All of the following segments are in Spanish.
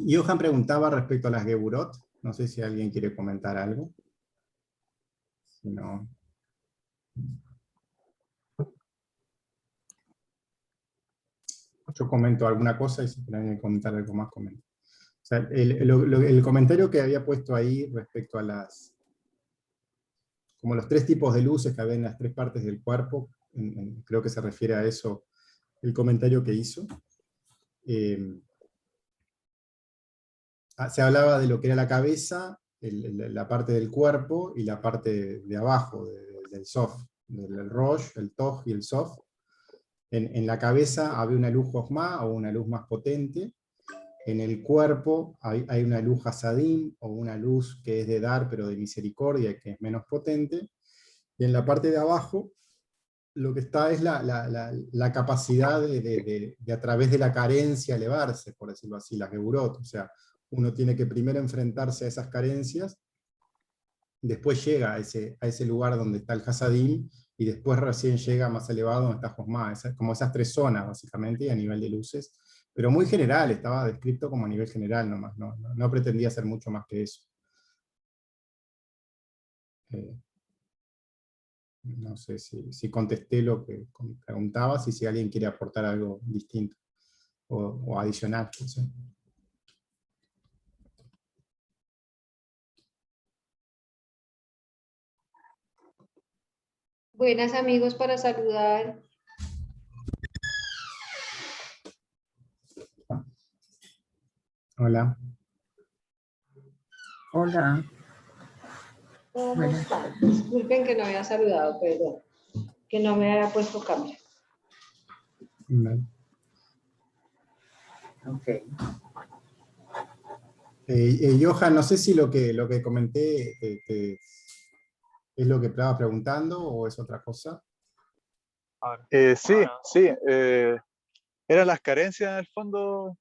Johan preguntaba respecto a las Geburot. No sé si alguien quiere comentar algo. Si no... Yo comento alguna cosa y si quieren comentar algo más, comento. O sea, el comentario que había puesto ahí respecto a las... como los tres tipos de luces que había en las tres partes del cuerpo, creo que se refiere a eso el comentario que hizo. Se hablaba de lo que era la cabeza, la parte del cuerpo y la parte de abajo, del sof, del rosh, el toj y el sof. En la cabeza había una luz jochma o una luz más potente. En el cuerpo hay una luz hasadim, o una luz que es de dar, pero de misericordia, que es menos potente. Y en la parte de abajo, lo que está es la capacidad de a través de la carencia elevarse, por decirlo así, la geburot. O sea, uno tiene que primero enfrentarse a esas carencias, después llega a ese lugar donde está el hasadim, y después recién llega más elevado donde está Josma, como esas tres zonas, básicamente, a nivel de luces, pero muy general, estaba descrito como a nivel general nomás, no pretendía hacer mucho más que eso. No sé si contesté lo que preguntabas, y si alguien quiere aportar algo distinto o adicional. No sé. Buenas amigos, para saludar. Hola. Hola. ¿Cómo están? Disculpen que no había saludado, perdón. Que no me había puesto cámara. Vale. Ok. Johan, no sé si lo que comenté es lo que estaba preguntando o es otra cosa. Sí, sí. Eran las carencias en el fondo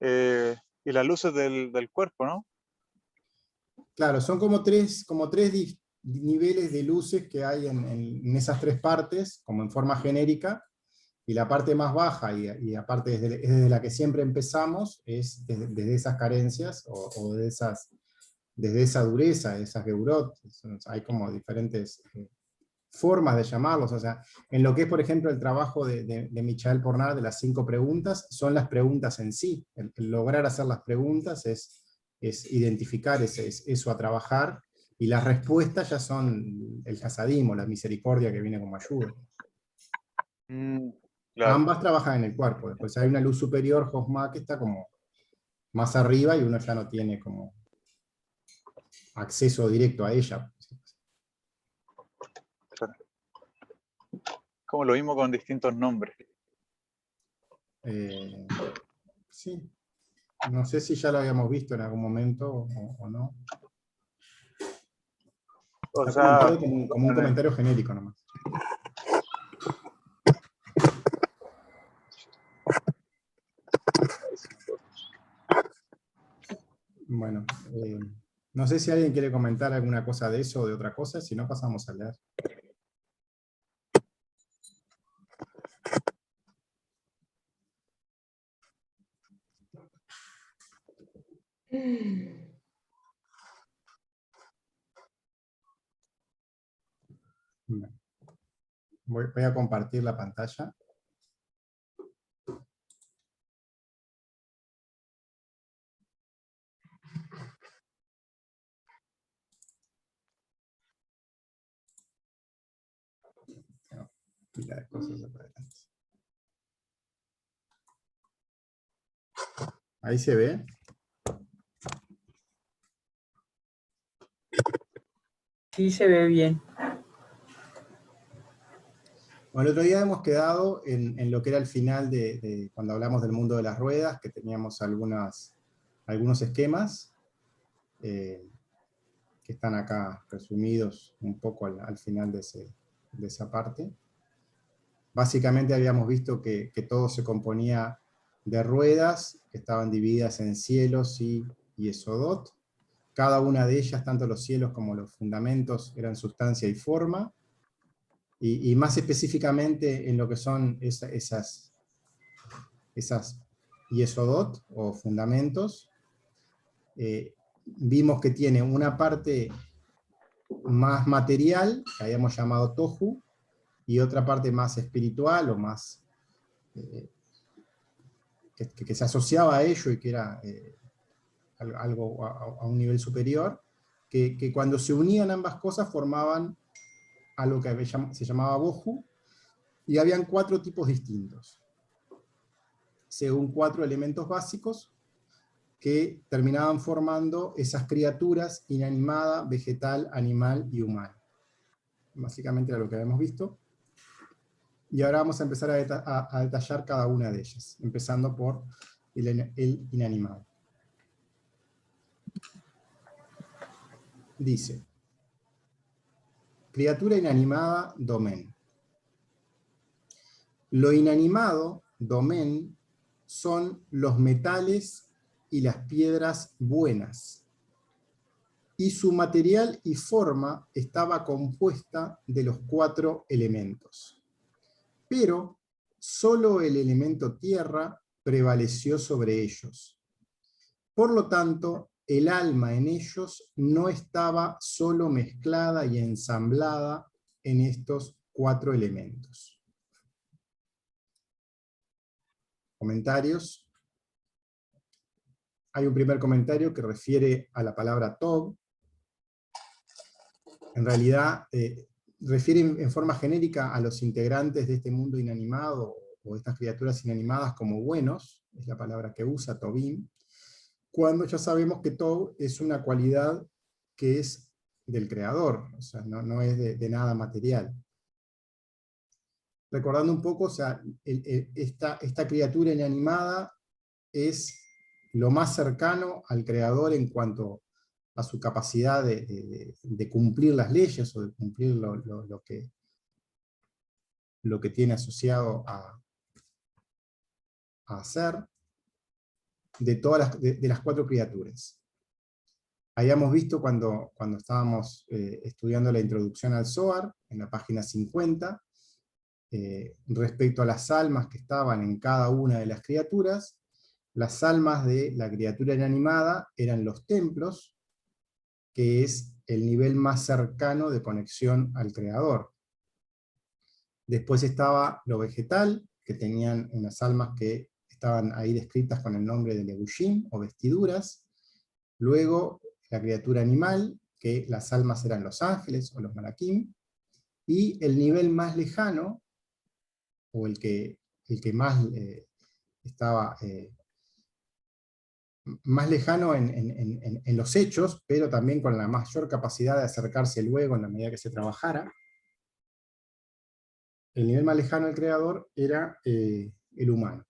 y las luces del cuerpo, ¿no? Claro, son como tres niveles de luces que hay en esas tres partes, como en forma genérica, y la parte más baja, y aparte es desde la que siempre empezamos, es desde esas carencias, o desde esa dureza, de esas geburot. Hay como diferentes formas de llamarlos. O sea, en lo que es, por ejemplo, el trabajo de Michael Pornar, de las 5 preguntas, son las preguntas en sí. El lograr hacer las preguntas es identificar eso a trabajar, y las respuestas ya son el hasadim, o la misericordia, que viene como ayuda. Claro. Ambas trabajan en el cuerpo. Después hay una luz superior, Josma, que está como más arriba, y uno ya no tiene como acceso directo a ella. Claro. Como lo mismo con distintos nombres. Sí. No sé si ya lo habíamos visto en algún momento o no. O Está sea, comentado como un comentario genérico nomás. Bueno, no sé si alguien quiere comentar alguna cosa de eso o de otra cosa, si no pasamos a leer. Bueno, voy a compartir la pantalla. Tengo pila de cosas para adelante. Ahí se ve. Sí, se ve bien. Bueno, el otro día hemos quedado en lo que era el final de cuando hablamos del mundo de las ruedas, que teníamos algunos esquemas que están acá resumidos un poco al final de esa parte. Básicamente habíamos visto que todo se componía de ruedas que estaban divididas en cielos y esodot. Cada una de ellas, tanto los cielos como los fundamentos, eran sustancia y forma. Y más específicamente en lo que son esas Yesodot, o fundamentos. Vimos que tiene una parte más material, que habíamos llamado Tohu, y otra parte más espiritual, o más que se asociaba a ello y que era algo a un nivel superior, que cuando se unían ambas cosas formaban algo que se llamaba Bohu, y habían 4 tipos distintos, según 4 elementos básicos, que terminaban formando esas criaturas inanimada, vegetal, animal y humana. Básicamente era lo que habíamos visto. Y ahora vamos a empezar a detallar cada una de ellas, empezando por el inanimado. Dice, criatura inanimada, domen. Lo inanimado, domen, son los metales y las piedras buenas, y su material y forma estaba compuesta de los 4 elementos. Pero solo el elemento tierra prevaleció sobre ellos. Por lo tanto, el alma en ellos no estaba solo mezclada y ensamblada en estos 4 elementos. Comentarios. Hay un primer comentario que refiere a la palabra Tov. En realidad, refiere en forma genérica a los integrantes de este mundo inanimado, o estas criaturas inanimadas, como buenos, es la palabra que usa, Tobim, cuando ya sabemos que Tov es una cualidad que es del Creador, o sea, no es de nada material. Recordando un poco, o sea, esta criatura inanimada es lo más cercano al Creador en cuanto a su capacidad de cumplir las leyes, o de cumplir lo que tiene asociado a hacer, de las 4 criaturas. Habíamos visto cuando estábamos estudiando la introducción al Zohar, en la página 50, respecto a las almas que estaban en cada una de las criaturas. Las almas de la criatura inanimada eran los templos, que es el nivel más cercano de conexión al Creador. Después estaba lo vegetal, que tenían unas almas que estaban ahí descritas con el nombre de levushim, o vestiduras. Luego la criatura animal, que las almas eran los ángeles, o los malakim. Y el nivel más lejano, o el que más estaba más lejano en los hechos, pero también con la mayor capacidad de acercarse luego en la medida que se trabajara. El nivel más lejano al Creador era el humano.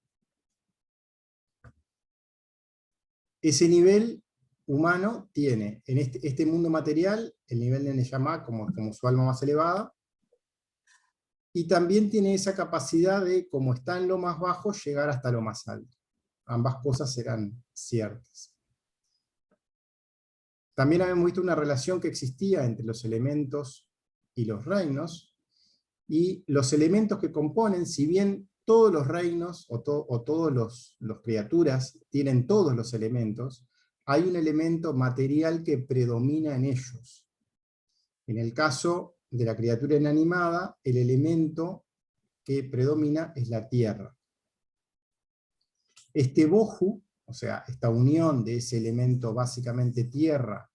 Ese nivel humano tiene en este mundo material el nivel de Neyamá como su alma más elevada, y también tiene esa capacidad de, como está en lo más bajo, llegar hasta lo más alto. Ambas cosas eran ciertas. También habíamos visto una relación que existía entre los elementos y los reinos, y los elementos que componen, si bien todos los reinos o todos los criaturas tienen todos los elementos, hay un elemento material que predomina en ellos. En el caso de la criatura inanimada, el elemento que predomina es la tierra. Este bohu, o sea, esta unión de ese elemento básicamente tierra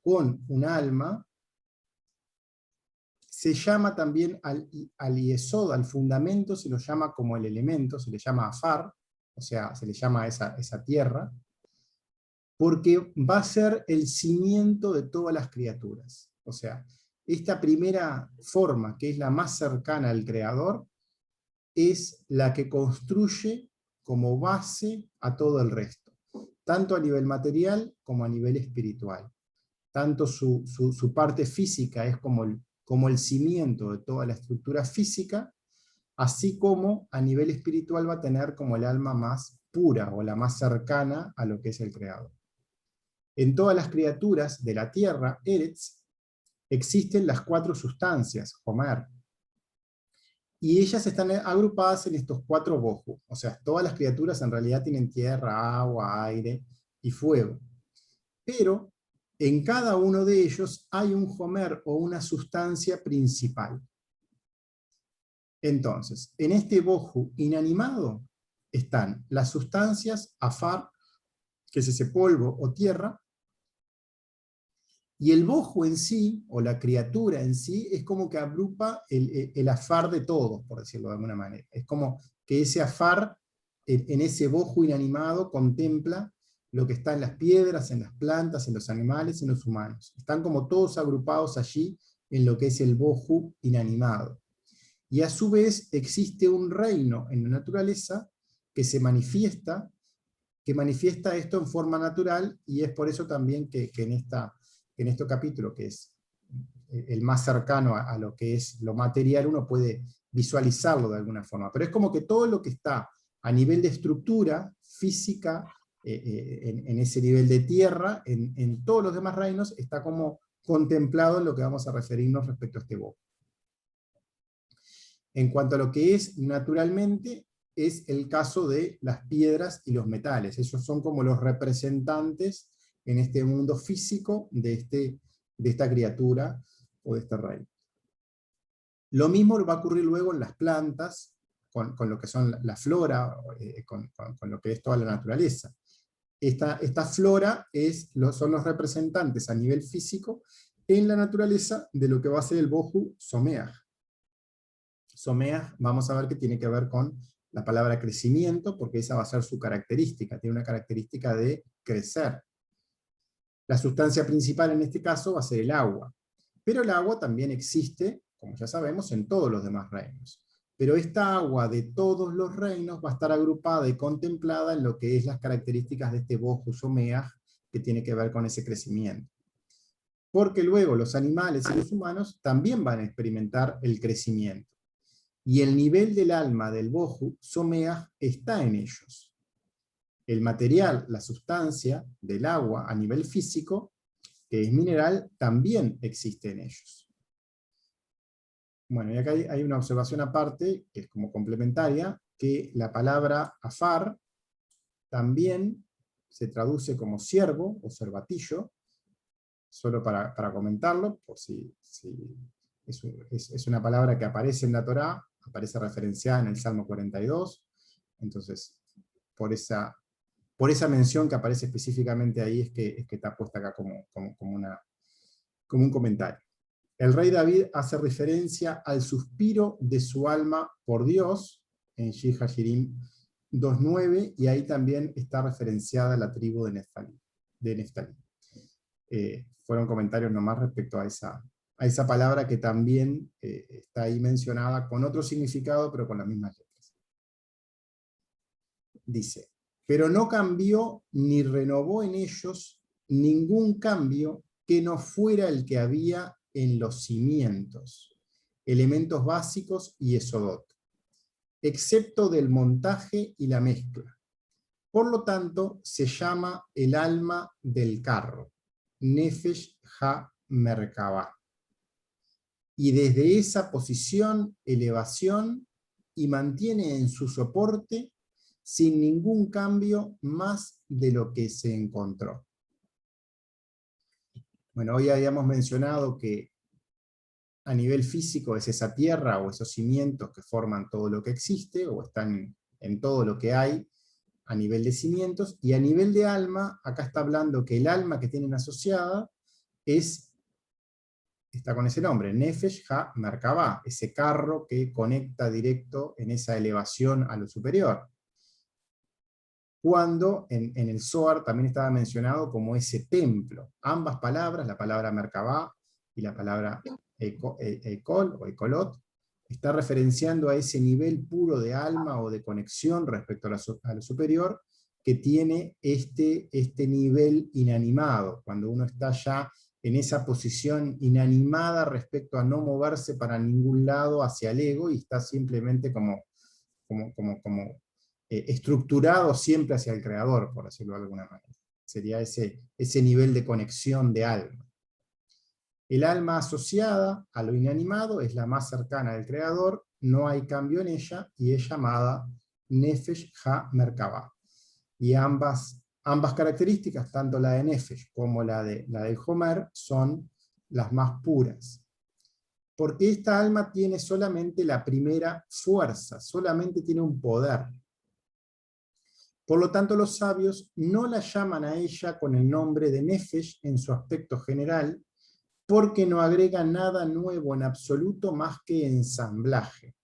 con un alma, se llama también al yesod, al fundamento, se lo llama como el elemento, se le llama afar, o sea, se le llama a esa tierra, porque va a ser el cimiento de todas las criaturas. O sea, esta primera forma, que es la más cercana al Creador, es la que construye como base a todo el resto, tanto a nivel material como a nivel espiritual. Tanto su parte física es como el cimiento de toda la estructura física, así como a nivel espiritual va a tener como el alma más pura, o la más cercana a lo que es el Creador. En todas las criaturas de la tierra, Eretz, existen las 4 sustancias, Homer, Y ellas están agrupadas en estos 4 bohu. O sea, todas las criaturas en realidad tienen tierra, agua, aire y fuego. Pero en cada uno de ellos hay un homer o una sustancia principal. Entonces, en este bohu inanimado están las sustancias afar, que es ese polvo o tierra, y el bohu en sí, o la criatura en sí, es como que agrupa el afar de todos, por decirlo de alguna manera. Es como que ese afar, en ese bohu inanimado, contempla lo que está en las piedras, en las plantas, en los animales, en los humanos. Están como todos agrupados allí en lo que es el bohu inanimado. Y a su vez existe un reino en la naturaleza que se manifiesta, que manifiesta esto en forma natural, y es por eso también que en este capítulo, que es el más cercano a lo que es lo material, uno puede visualizarlo de alguna forma. Pero es como que todo lo que está a nivel de estructura física, en ese nivel de tierra, en todos los demás reinos, está como contemplado en lo que vamos a referirnos respecto a este bohu. En cuanto a lo que es naturalmente, es el caso de las piedras y los metales. Ellos son como los representantes en este mundo físico de esta criatura o de este reino. Lo mismo va a ocurrir luego en las plantas, con lo que son la flora, con lo que es toda la naturaleza. Esta flora son los representantes a nivel físico en la naturaleza de lo que va a ser el bohu someach. Someach, vamos a ver que tiene que ver con la palabra crecimiento, porque esa va a ser su característica, tiene una característica de crecer. La sustancia principal en este caso va a ser el agua, pero el agua también existe, como ya sabemos, en todos los demás reinos. Pero esta agua de todos los reinos va a estar agrupada y contemplada en lo que es las características de este bohu someach, que tiene que ver con ese crecimiento. Porque luego los animales y los humanos también van a experimentar el crecimiento. Y el nivel del alma del bohu someach está en ellos. El material, la sustancia del agua a nivel físico, que es mineral, también existe en ellos. Bueno, y acá hay una observación aparte, que es como complementaria, que la palabra afar también se traduce como ciervo o cervatillo, solo para comentarlo, por si es una palabra que aparece en la Torá, aparece referenciada en el Salmo 42, entonces por esa mención que aparece específicamente ahí es que está puesta acá como un comentario. El rey David hace referencia al suspiro de su alma por Dios, en Shir Hashirim 2.9, y ahí también está referenciada la tribu de Neftalí. Fueron comentarios nomás respecto a esa palabra que también está ahí mencionada con otro significado, pero con las mismas letras. Dice: pero no cambió ni renovó en ellos ningún cambio que no fuera el que había en los cimientos, elementos básicos y esodot, excepto del montaje y la mezcla. Por lo tanto, se llama el alma del carro, Nefesh ha-Merkabah. Y desde esa posición, elevación, y mantiene en su soporte sin ningún cambio más de lo que se encontró. Bueno, hoy habíamos mencionado que a nivel físico es esa tierra o esos cimientos que forman todo lo que existe, o están en todo lo que hay a nivel de cimientos, y a nivel de alma, acá está hablando que el alma que tienen asociada está con ese nombre, Nefesh ha-Merkabah, ese carro que conecta directo en esa elevación a lo superior. Cuando en el Zohar también estaba mencionado como ese templo. Ambas palabras, la palabra Merkabah y la palabra Ekol o Ekolot, está referenciando a ese nivel puro de alma o de conexión respecto a lo superior que tiene este nivel inanimado, cuando uno está ya en esa posición inanimada respecto a no moverse para ningún lado hacia el ego, y está simplemente como estructurado siempre hacia el creador, por decirlo de alguna manera. Sería ese nivel de conexión de alma. El alma asociada a lo inanimado es la más cercana del creador, no hay cambio en ella, y es llamada Nefesh HaMerkabah. Y ambas características, tanto la de Nefesh como la del Homer, son las más puras. Porque esta alma tiene solamente la primera fuerza, solamente tiene un poder. Por lo tanto, los sabios no la llaman a ella con el nombre de Nefesh en su aspecto general, porque no agrega nada nuevo en absoluto más que ensamblaje.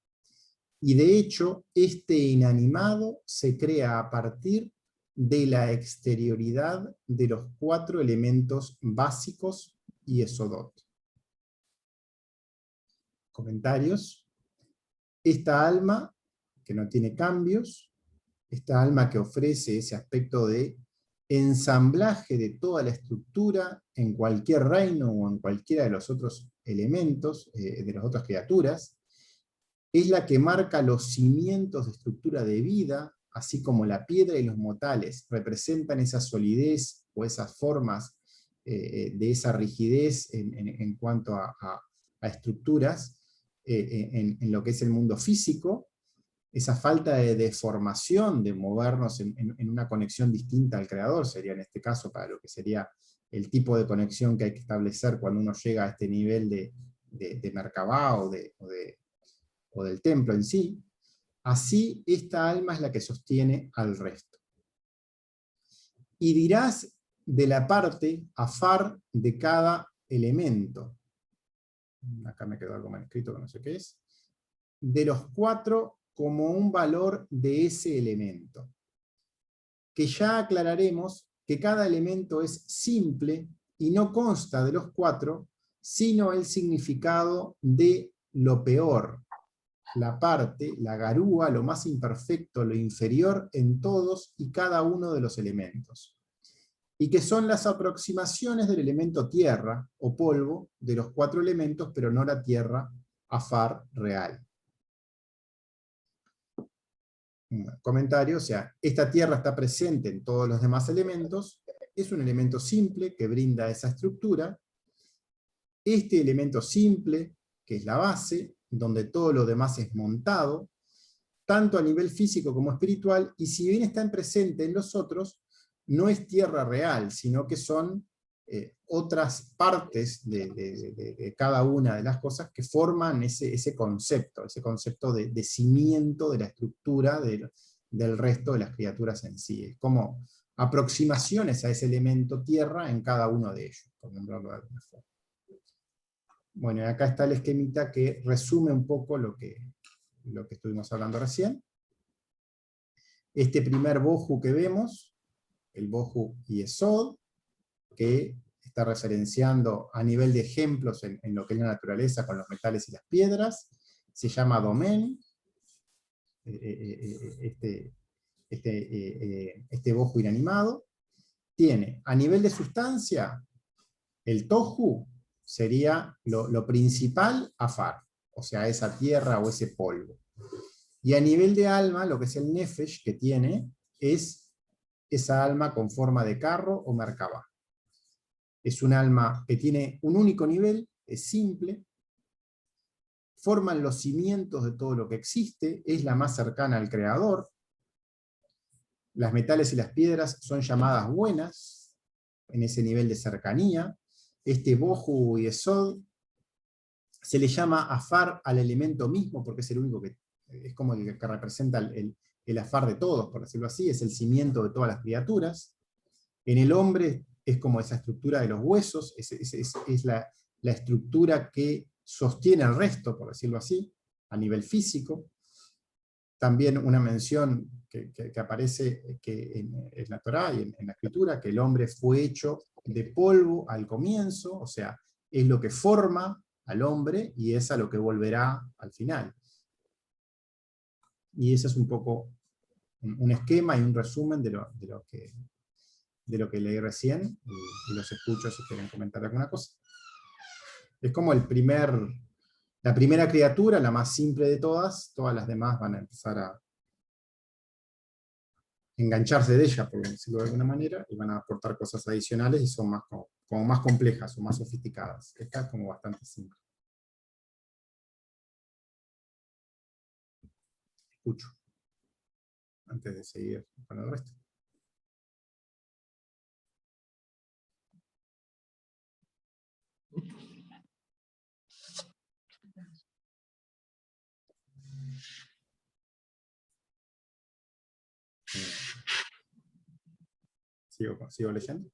Y de hecho, este inanimado se crea a partir de la exterioridad de los 4 elementos básicos y Esodot. Comentarios. Esta alma, que no tiene cambios, esta alma que ofrece ese aspecto de ensamblaje de toda la estructura en cualquier reino o en cualquiera de los otros elementos, de las otras criaturas, es la que marca los cimientos de estructura de vida, así como la piedra y los motales representan esa solidez o esas formas de esa rigidez en cuanto a estructuras en lo que es el mundo físico. Esa falta de deformación, de movernos en una conexión distinta al creador, sería en este caso para lo que sería el tipo de conexión que hay que establecer cuando uno llega a este nivel de Merkabah o del templo en sí. Así, esta alma es la que sostiene al resto. Y dirás de la parte afar de cada elemento. Acá me quedó algo mal escrito que no sé qué es. De los 4 como un valor de ese elemento. Que ya aclararemos que cada elemento es simple y no consta de los 4, sino el significado de lo peor, la parte, la garúa, lo más imperfecto, lo inferior en todos y cada uno de los elementos. Y que son las aproximaciones del elemento tierra o polvo de los 4 elementos, pero no la tierra afar real. Comentario, o sea, esta tierra está presente en todos los demás elementos, es un elemento simple que brinda esa estructura. Este elemento simple, que es la base, donde todo lo demás es montado, tanto a nivel físico como espiritual, y si bien está presente en los otros, no es tierra real, sino que son otras partes de cada una de las cosas que forman ese concepto de cimiento de la estructura del resto de las criaturas en sí. Es como aproximaciones a ese elemento tierra en cada uno de ellos, por nombrarlo de alguna forma. Bueno, y acá está el esquemita que resume un poco lo que estuvimos hablando recién. Este primer bohu que vemos, el bohu Yesod, que está referenciando a nivel de ejemplos en lo que es la naturaleza con los metales y las piedras, se llama Domen, este bohu inanimado. Tiene, a nivel de sustancia, el tohu sería lo principal afar, o sea, esa tierra o ese polvo. Y a nivel de alma, lo que es el nefesh que tiene, es esa alma con forma de carro o merkabah. Es un alma que tiene un único nivel, es simple, forman los cimientos de todo lo que existe, es la más cercana al creador. Las metales y las piedras son llamadas buenas, en ese nivel de cercanía. Este bohu y esod se le llama afar al elemento mismo, porque es el único que es como el que representa el afar de todos, por decirlo así, es el cimiento de todas las criaturas. En el hombre es como esa estructura de los huesos, es la estructura que sostiene al resto, por decirlo así, a nivel físico. También una mención que aparece en la Torá y en la Escritura, que el hombre fue hecho de polvo al comienzo, o sea, es lo que forma al hombre y es a lo que volverá al final. Y ese es un poco un esquema y un resumen de lo que leí recién, y los escucho si quieren comentar alguna cosa. Es como la primera criatura, la más simple de todas las demás van a empezar a engancharse de ella, por decirlo de alguna manera, y van a aportar cosas adicionales y son más, como más complejas o más sofisticadas. Esta es como bastante simple. escucho. Antes de seguir con el resto. ¿Sigo leyendo?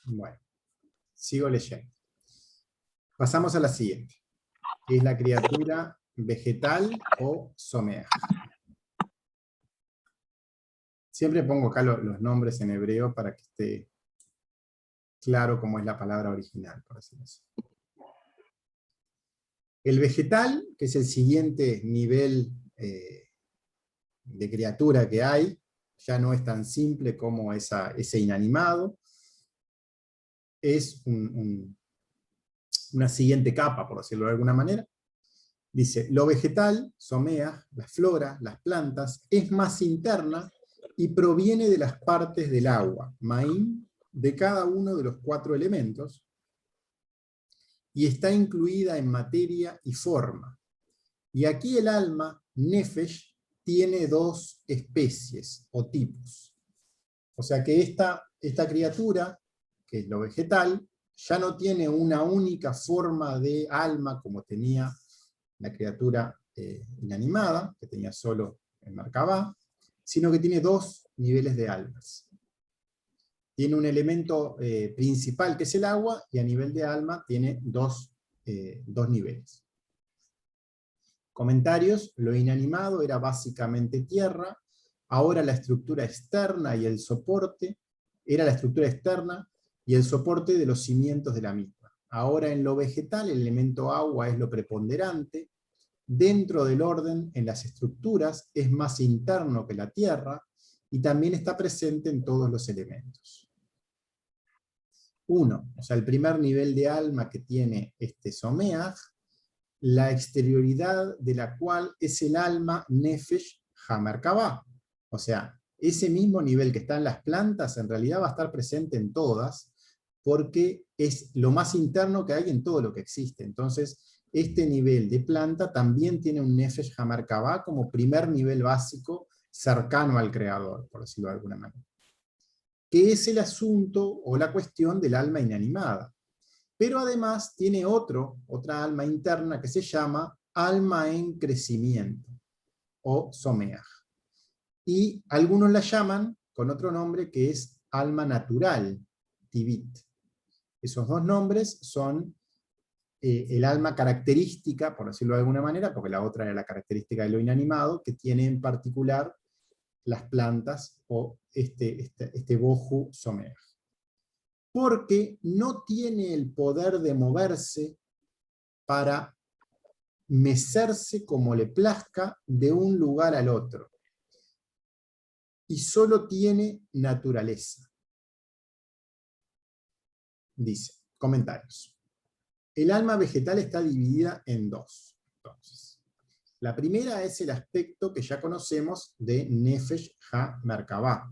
Bueno, sigo leyendo. Pasamos a la siguiente, que es la criatura vegetal o someaj. Siempre pongo acá los nombres en hebreo para que esté claro cómo es la palabra original, por decirlo así. El vegetal, que es el siguiente nivel de criatura que hay, ya no es tan simple como ese inanimado, es una siguiente capa, por decirlo de alguna manera. Dice, lo vegetal, someaj, la flora, las plantas, es más interna y proviene de las partes del agua, maim, de cada uno de los 4 elementos, y está incluida en materia y forma. Y aquí el alma, nefesh, tiene 2 especies o tipos. O sea que esta criatura, que es lo vegetal, ya no tiene una única forma de alma como tenía la criatura inanimada, que tenía solo el Merkabah, sino que tiene 2 niveles de almas. Tiene un elemento principal que es el agua, y a nivel de alma tiene 2 niveles. Comentarios: lo inanimado era básicamente tierra, ahora la estructura externa y el soporte, era la estructura externa y el soporte de los cimientos de la misma. Ahora en lo vegetal el elemento agua es lo preponderante, dentro del orden en las estructuras es más interno que la tierra, y también está presente en todos los elementos. 1, o sea, el primer nivel de alma que tiene este someaj, la exterioridad de la cual es el alma nefesh ha-Merkabah. O sea, ese mismo nivel que está en las plantas en realidad va a estar presente en todas, porque es lo más interno que hay en todo lo que existe. Entonces, este nivel de planta también tiene un nefesh ha-Merkabah como primer nivel básico cercano al creador, por decirlo de alguna manera. Que es el asunto o la cuestión del alma inanimada. Pero además tiene otra alma interna que se llama alma en crecimiento, o someaj. Y algunos la llaman con otro nombre que es alma natural, tibit. Esos 2 nombres son el alma característica, por decirlo de alguna manera, porque la otra era la característica de lo inanimado, que tiene en particular las plantas o este bohu someaj. Porque no tiene el poder de moverse para mecerse como le plazca de un lugar al otro. Y solo tiene naturaleza. Dice, comentarios. El alma vegetal está dividida en 2. Entonces, la primera es el aspecto que ya conocemos de Nefesh ha-Merkabah,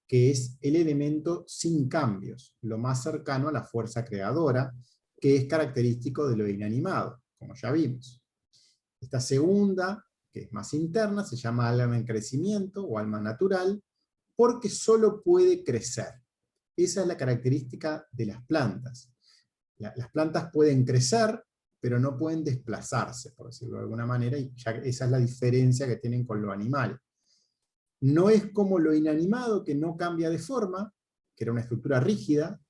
que es el elemento sin cambios, lo más cercano a la fuerza creadora, que es característico de lo inanimado, como ya vimos. Esta segunda, que es más interna, se llama alma en crecimiento o alma natural, porque solo puede crecer. Esa es la característica de las plantas. Las plantas pueden crecer, pero no pueden desplazarse, por decirlo de alguna manera, y ya esa es la diferencia que tienen con lo animal. No es como lo inanimado, que no cambia de forma, que era una estructura rígida.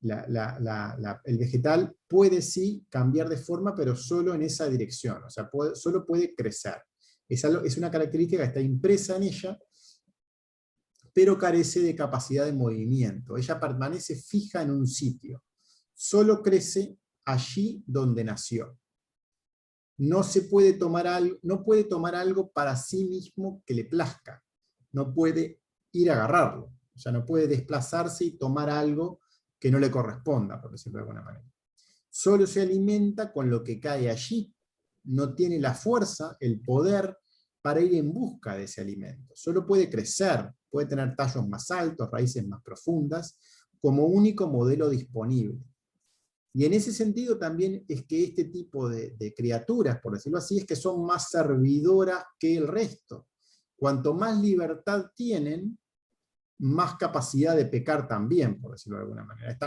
El vegetal puede sí cambiar de forma, pero solo en esa dirección, o sea, solo puede crecer. Es una característica que está impresa en ella, pero carece de capacidad de movimiento. Ella permanece fija en un sitio. Solo crece allí donde nació. No puede tomar algo para sí mismo que le plazca. No puede ir a agarrarlo. O sea, no puede desplazarse y tomar algo que no le corresponda, por decirlo de alguna manera. Solo se alimenta con lo que cae allí. No tiene la fuerza, el poder, para ir en busca de ese alimento. Solo puede crecer, puede tener tallos más altos, raíces más profundas, como único modelo disponible. Y en ese sentido también es que este tipo de criaturas, por decirlo así, es que son más servidoras que el resto. Cuanto más libertad tienen, más capacidad de pecar también, por decirlo de alguna manera.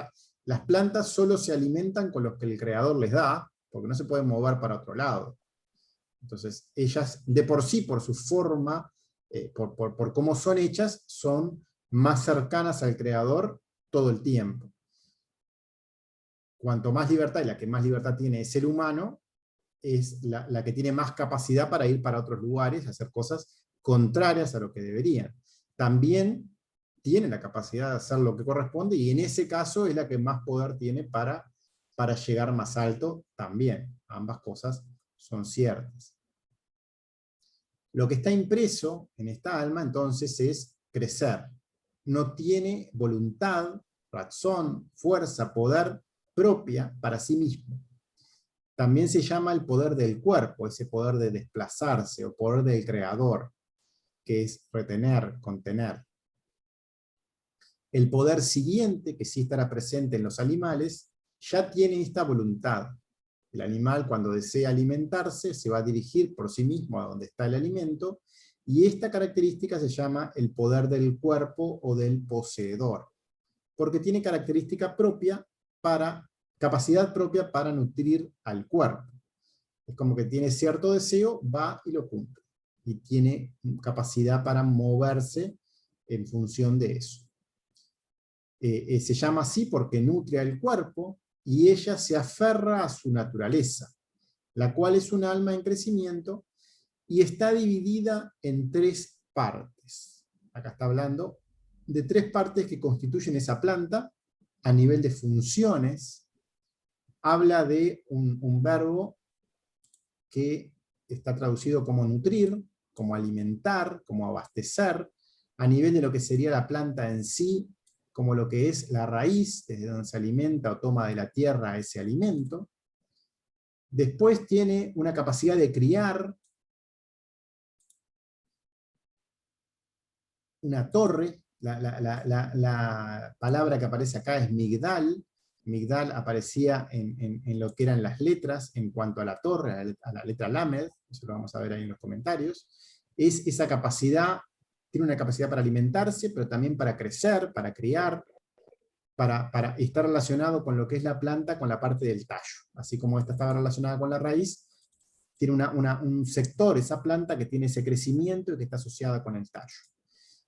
Las plantas solo se alimentan con lo que el creador les da, porque no se pueden mover para otro lado. Entonces, ellas de por sí, por su forma, por cómo son hechas, son más cercanas al creador todo el tiempo. Cuanto más libertad, y la que más libertad tiene el ser humano, es la que tiene más capacidad para ir para otros lugares, hacer cosas contrarias a lo que deberían. También tiene la capacidad de hacer lo que corresponde, y en ese caso es la que más poder tiene para llegar más alto también. Ambas cosas son ciertas. Lo que está impreso en esta alma entonces es crecer. No tiene voluntad, razón, fuerza, poder propia para sí mismo. También se llama el poder del cuerpo, ese poder de desplazarse, o poder del creador, que es retener, contener. El poder siguiente, que sí estará presente en los animales, ya tiene esta voluntad. El animal, cuando desea alimentarse, se va a dirigir por sí mismo a donde está el alimento, y esta característica se llama el poder del cuerpo o del poseedor, porque tiene capacidad propia para nutrir al cuerpo. Es como que tiene cierto deseo, va y lo cumple, y tiene capacidad para moverse en función de eso. Se llama así porque nutre al cuerpo, y ella se aferra a su naturaleza, la cual es un alma en crecimiento, y está dividida en 3 partes. Acá está hablando de 3 partes que constituyen esa planta. A nivel de funciones, habla de un verbo que está traducido como nutrir, como alimentar, como abastecer. A nivel de lo que sería la planta en sí, como lo que es la raíz, desde donde se alimenta o toma de la tierra ese alimento. Después tiene una capacidad de criar, una torre. La palabra que aparece acá es migdal. Migdal aparecía en lo que eran las letras, en cuanto a la torre, a la letra lamed, eso lo vamos a ver ahí en los comentarios. Es esa capacidad, tiene una capacidad para alimentarse, pero también para crecer, para criar, para estar relacionado con lo que es la planta, con la parte del tallo. Así como esta estaba relacionada con la raíz, tiene un sector, esa planta, que tiene ese crecimiento y que está asociada con el tallo.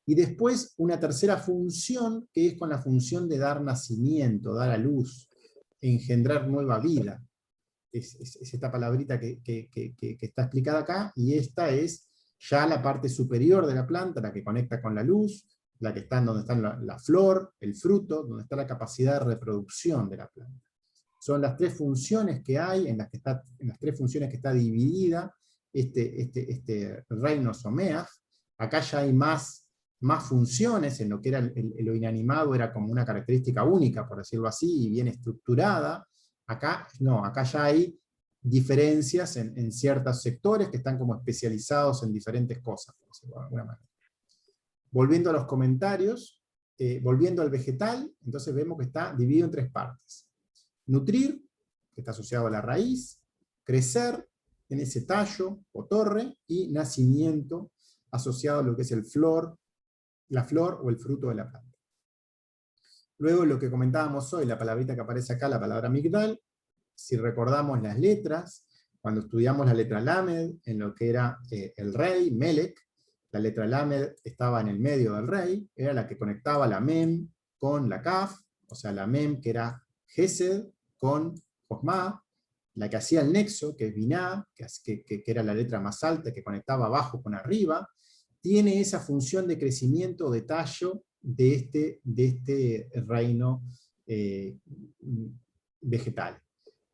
Y después una tercera función, que es con la función de dar nacimiento, dar a luz, engendrar nueva vida. Es esta palabrita que está explicada acá, y esta es ya la parte superior de la planta, la que conecta con la luz, la que está en donde está la flor, el fruto, donde está la capacidad de reproducción de la planta. Son las 3 funciones que hay, en las 3 funciones que está dividida este reino Someaj. Acá ya hay más funciones, en lo que era lo inanimado era como una característica única, por decirlo así, y bien estructurada. Acá no, acá ya hay diferencias en ciertos sectores que están como especializados en diferentes cosas, por decirlo de alguna manera. Volviendo a los comentarios, volviendo al vegetal, entonces vemos que está dividido en 3 partes. Nutrir, que está asociado a la raíz; crecer, en ese tallo o torre; y nacimiento, asociado a lo que es la flor o el fruto de la planta. Luego lo que comentábamos hoy, la palabrita que aparece acá, la palabra migdal. Si recordamos las letras, cuando estudiamos la letra lamed, en lo que era el rey, Melech, la letra lamed estaba en el medio del rey, era la que conectaba la mem con la kaf, o sea, la mem que era gesed con josma, la que hacía el nexo, que es biná, que era la letra más alta, que conectaba abajo con arriba, tiene esa función de crecimiento de tallo de este reino vegetal.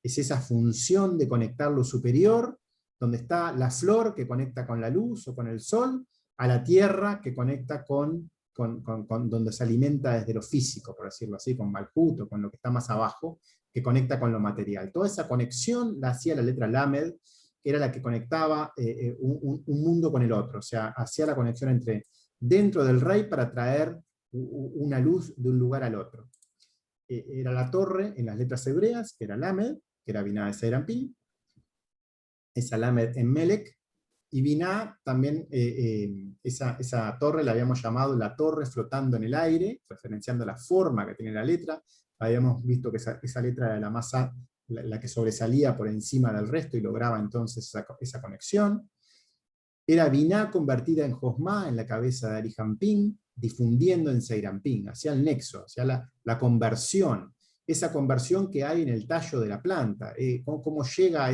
Es esa función de conectar lo superior, donde está la flor que conecta con la luz o con el sol, a la tierra que conecta con donde se alimenta desde lo físico, por decirlo así, con Malhut, o con lo que está más abajo, que conecta con lo material. Toda esa conexión la hacía la letra Lamed, era la que conectaba un mundo con el otro, o sea, hacía la conexión entre dentro del rey para traer una luz de un lugar al otro. Era la torre en las letras hebreas, que era Lamed, que era Binah de Seirampín, esa Lamed en Melech, y Binah también, esa torre la habíamos llamado la torre flotando en el aire, referenciando la forma que tiene la letra. Habíamos visto que esa letra era la más la que sobresalía por encima del resto y lograba entonces esa conexión. Era Binah convertida en Josma, en la cabeza de Arihampin, difundiendo en Seirampín, hacia el nexo, hacia la conversión, esa conversión que hay en el tallo de la planta, cómo llega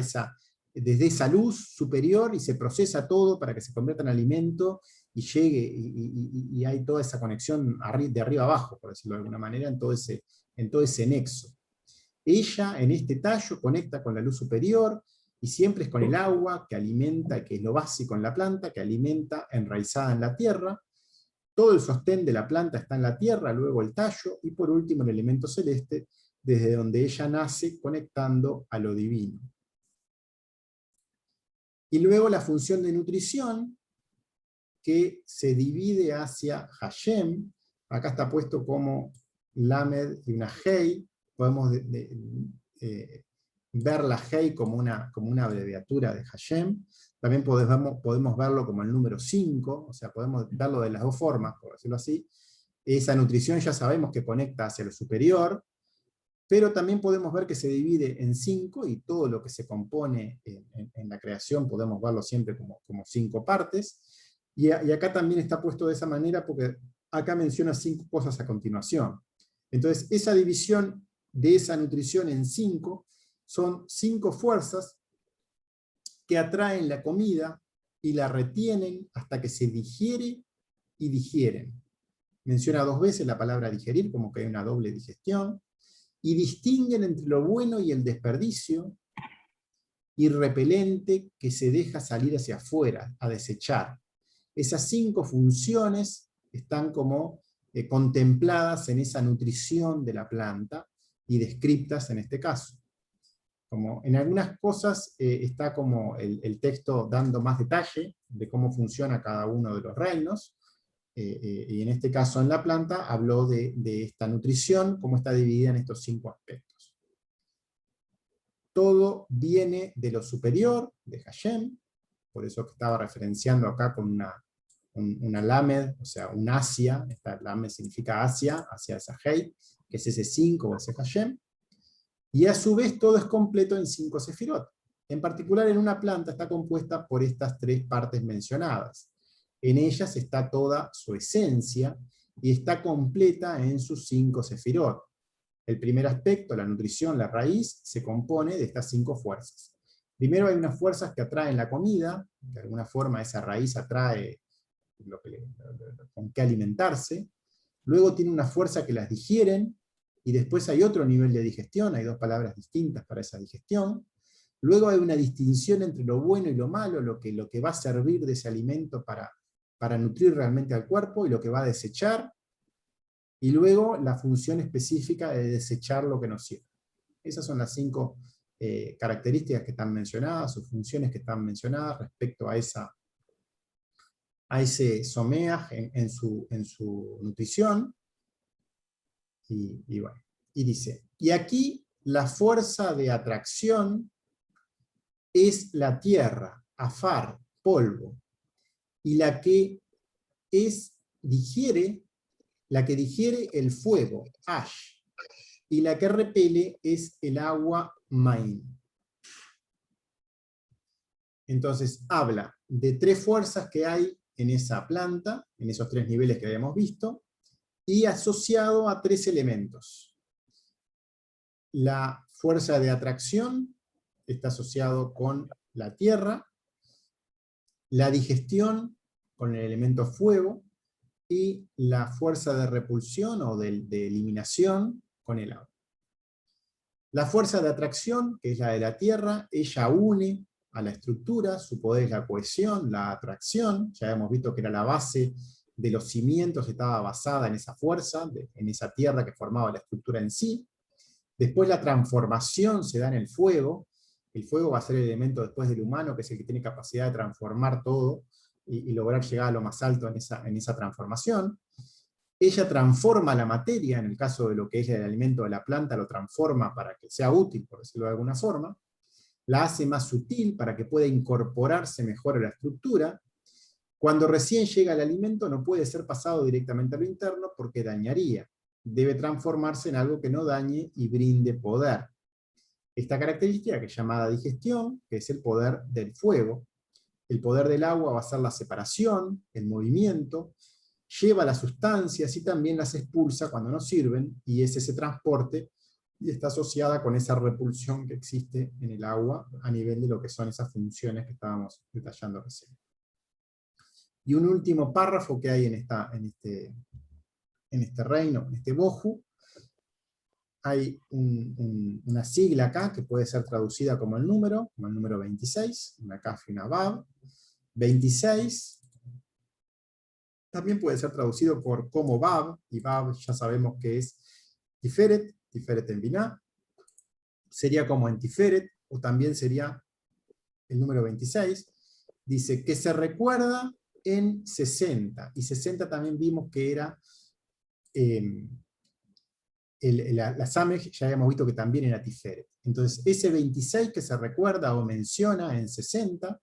desde esa luz superior y se procesa todo para que se convierta en alimento y llegue, y hay toda esa conexión de arriba abajo, por decirlo de alguna manera, en todo ese nexo. Ella en este tallo conecta con la luz superior, y siempre es con el agua que alimenta, que es lo básico en la planta, que alimenta enraizada en la tierra. Todo el sostén de la planta está en la tierra, luego el tallo, y por último el elemento celeste, desde donde ella nace conectando a lo divino. Y luego la función de nutrición, que se divide hacia Hashem. Acá está puesto como Lamed y una Hei. Podemos ver la Hei como una abreviatura de Hashem. También podemos verlo como el número 5, o sea, podemos verlo de las dos formas, por decirlo así. Esa nutrición ya sabemos que conecta hacia lo superior, pero también podemos ver que se divide en 5, y todo lo que se compone en la creación podemos verlo siempre como 5 partes. Y acá también está puesto de esa manera porque acá menciona 5 cosas a continuación. Entonces, esa división de esa nutrición en 5 son 5 fuerzas que atraen la comida y la retienen hasta que se digiere y digieren. Menciona 2 veces la palabra digerir, como que hay una doble digestión, y distinguen entre lo bueno y el desperdicio, y repelente que se deja salir hacia afuera, a desechar. Esas 5 funciones están como contempladas en esa nutrición de la planta, y descriptas en este caso. Como en algunas cosas está como el texto dando más detalle de cómo funciona cada uno de los reinos, y en este caso en la planta habló de esta nutrición, cómo está dividida en estos 5 aspectos. Todo viene de lo superior, de Hashem, por eso que estaba referenciando acá con una Lamed, o sea, un Asia. Esta Lamed significa Asia, hacia esa Hei, que es ese 5 o ese Hashem. Y a su vez todo es completo en 5 sefirot. En particular en una planta está compuesta por estas 3 partes mencionadas. En ellas está toda su esencia, y está completa en sus 5 sefirot. El primer aspecto, la nutrición, la raíz, se compone de estas 5 fuerzas. Primero hay unas fuerzas que atraen la comida, de alguna forma esa raíz atrae con qué alimentarse. Luego tiene una fuerza que las digieren, y después hay otro nivel de digestión, hay 2 palabras distintas para esa digestión. Luego hay una distinción entre lo bueno y lo malo, lo que va a servir de ese alimento para nutrir realmente al cuerpo, y lo que va a desechar, y luego la función específica de desechar lo que nos sirve. Esas son las 5 características que están mencionadas, o funciones que están mencionadas respecto a ese someaj en su nutrición. Y bueno, y dice, y aquí la fuerza de atracción es la tierra, afar, polvo, y la que digiere el fuego, ash, y la que repele es el agua, main. Entonces habla de 3 fuerzas que hay en esa planta, en esos 3 niveles que habíamos visto, y asociado a 3 elementos. La fuerza de atracción está asociado con la tierra, la digestión con el elemento fuego, y la fuerza de repulsión o de eliminación con el agua. La fuerza de atracción, que es la de la tierra, ella une a la estructura, su poder es la cohesión, la atracción. Ya hemos visto que era la base de los cimientos, estaba basada en esa fuerza, en esa tierra que formaba la estructura en sí. Después la transformación se da en el fuego, El fuego va a ser el elemento después del humano, que es el que tiene capacidad de transformar todo y lograr llegar a lo más alto en esa transformación. Ella transforma la materia, en el caso de lo que es el alimento de la planta, lo transforma para que sea útil, por decirlo de alguna forma, la hace más sutil para que pueda incorporarse mejor a la estructura. Cuando recién llega el alimento no puede ser pasado directamente a lo interno porque dañaría. Debe transformarse en algo que no dañe y brinde poder. Esta característica, que es llamada digestión, que es el poder del fuego. El poder del agua va a ser la separación, el movimiento, lleva las sustancias y también las expulsa cuando no sirven, y es ese transporte, y está asociada con esa repulsión que existe en el agua a nivel de lo que son esas funciones que estábamos detallando recién. Y un último párrafo que hay en este reino, en este bohu, hay una sigla acá que puede ser traducida como el número 26, una kaf y una bab. 26 también puede ser traducido como bab, y bab ya sabemos que es tiferet, tiferet en biná, sería como en tiferet, o también sería el número 26, dice que se recuerda en 60, y 60 también vimos que era la Samej, ya habíamos visto que también era tiferet. Entonces ese 26 que se recuerda o menciona en 60,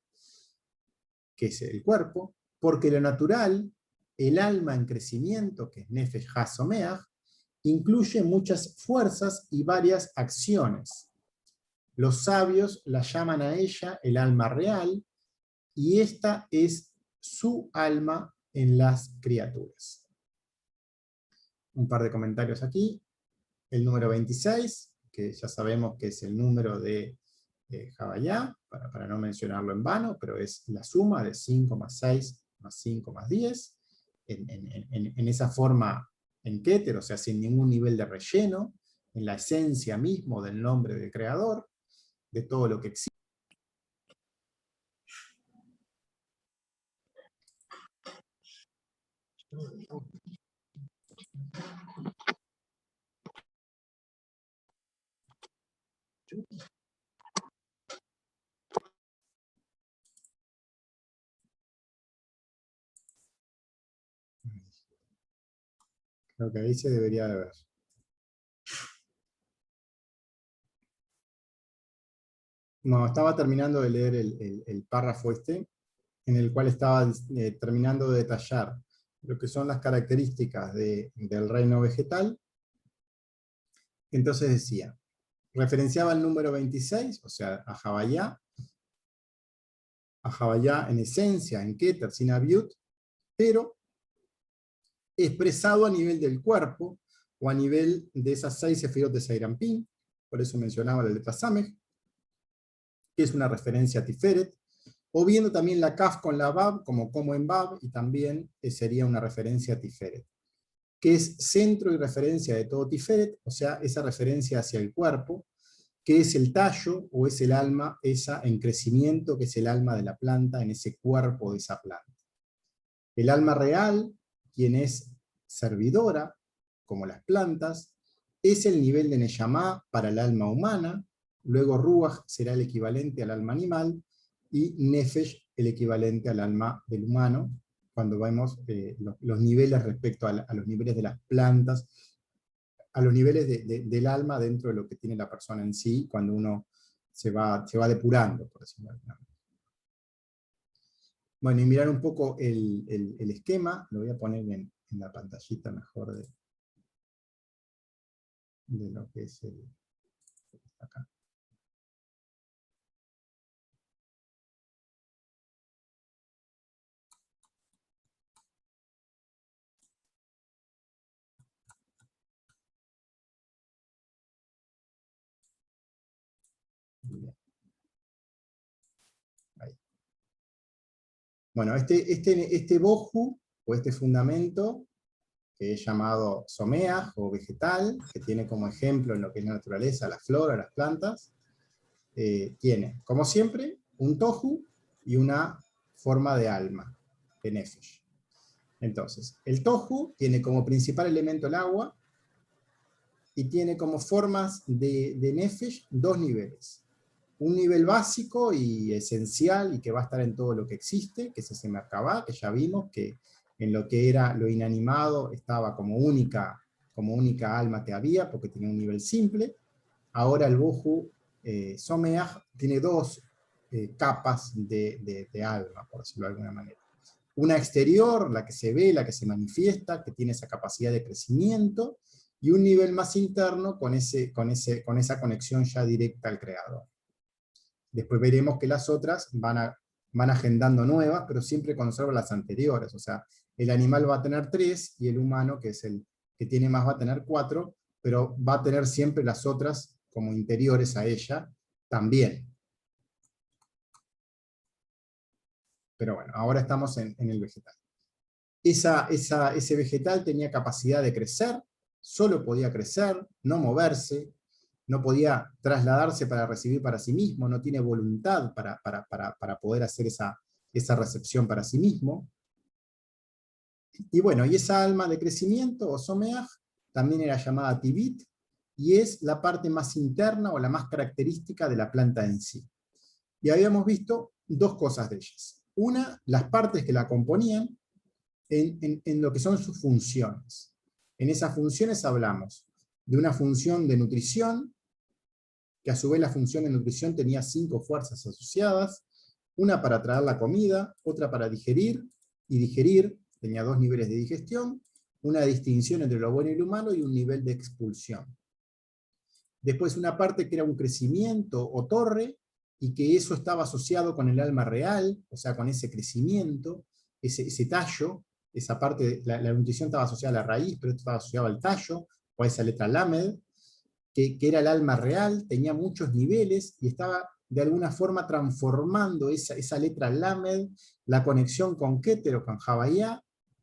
que es el cuerpo, porque lo natural, el alma en crecimiento, que es Nefesh HaSomeach, incluye muchas fuerzas y varias acciones. Los sabios la llaman a ella el alma real, y esta es su alma en las criaturas. Un par de comentarios aquí. El número 26, que ya sabemos que es el número de Jabayá, para no mencionarlo en vano, pero es la suma de 5 más 6 más 5 más 10, en esa forma en Keter, o sea, sin ningún nivel de relleno, en la esencia mismo del nombre del creador, de todo lo que existe. Lo que ahí se debería de ver. No, estaba terminando de leer el párrafo en el cual estaba terminando de detallar lo que son las características del reino vegetal. Entonces decía, referenciaba el número 26, o sea, a Jabayá en esencia, en Keter, sin Abiut, pero expresado a nivel del cuerpo, o a nivel de esas 6 sefirot de Seirampín, por eso mencionaba la letra Samej, que es una referencia a Tiferet, o viendo también la Kaf con la Bab, como en Bab, y también sería una referencia a Tiferet, que es centro y referencia de todo Tiferet, o sea, esa referencia hacia el cuerpo, que es el tallo, o es el alma, esa en crecimiento, que es el alma de la planta, en ese cuerpo de esa planta. El alma real, quien es servidora, como las plantas, es el nivel de Neyamá para el alma humana, luego Ruach será el equivalente al alma animal, y Nefesh el equivalente al alma del humano, cuando vemos los niveles respecto a los niveles de las plantas, a los niveles del alma dentro de lo que tiene la persona en sí, cuando uno se va depurando, por decirlo de alguna manera. Bueno, y mirar un poco el esquema, lo voy a poner en la pantallita mejor de lo que es acá. Bien. Ahí. Bueno, este bohu, o este fundamento, que es llamado someaj, o vegetal, que tiene como ejemplo en lo que es la naturaleza, la flora, las plantas, tiene, como siempre, un tohu y una forma de alma, de nefesh. Entonces, el tohu tiene como principal elemento el agua, y tiene como formas de nefesh 2 niveles. un nivel básico y esencial y que va a estar en todo lo que existe, que es ese Merkabah, que ya vimos que en lo que era lo inanimado estaba como única alma que había, porque tenía un nivel simple. Ahora el Bohu Someach tiene dos capas de alma, por decirlo de alguna manera. Una exterior, la que se ve, la que se manifiesta, que tiene esa capacidad de crecimiento, y un nivel más interno con esa conexión ya directa al creador. Después veremos que las otras van agendando nuevas, pero siempre conservan las anteriores. O sea, el animal va a tener 3 y el humano, que es el que tiene más, va a tener 4, pero va a tener siempre las otras como interiores a ella también. Pero bueno, ahora estamos en el vegetal. Ese vegetal tenía capacidad de crecer, solo podía crecer, no moverse, no podía trasladarse para recibir para sí mismo, no tiene voluntad para poder hacer esa recepción para sí mismo. Y bueno, y esa alma de crecimiento, o Someach, también era llamada Tibit, y es la parte más interna o la más característica de la planta en sí. Y habíamos visto dos cosas de ellas. Una, las partes que la componían, en lo que son sus funciones. En esas funciones hablamos de una función de nutrición, que a su vez la función de nutrición tenía 5 fuerzas asociadas, una para traer la comida, otra para digerir, y digerir tenía 2 niveles de digestión, una distinción entre lo bueno y lo malo, y un nivel de expulsión. Después una parte que era un crecimiento o torre, y que eso estaba asociado con el alma real, o sea, con ese crecimiento, ese tallo, esa parte, la nutrición estaba asociada a la raíz, pero esto estaba asociado al tallo, o a esa letra Lamed, que era el alma real, tenía muchos niveles, y estaba de alguna forma transformando esa letra Lamed, la conexión con Keter o con Havaya,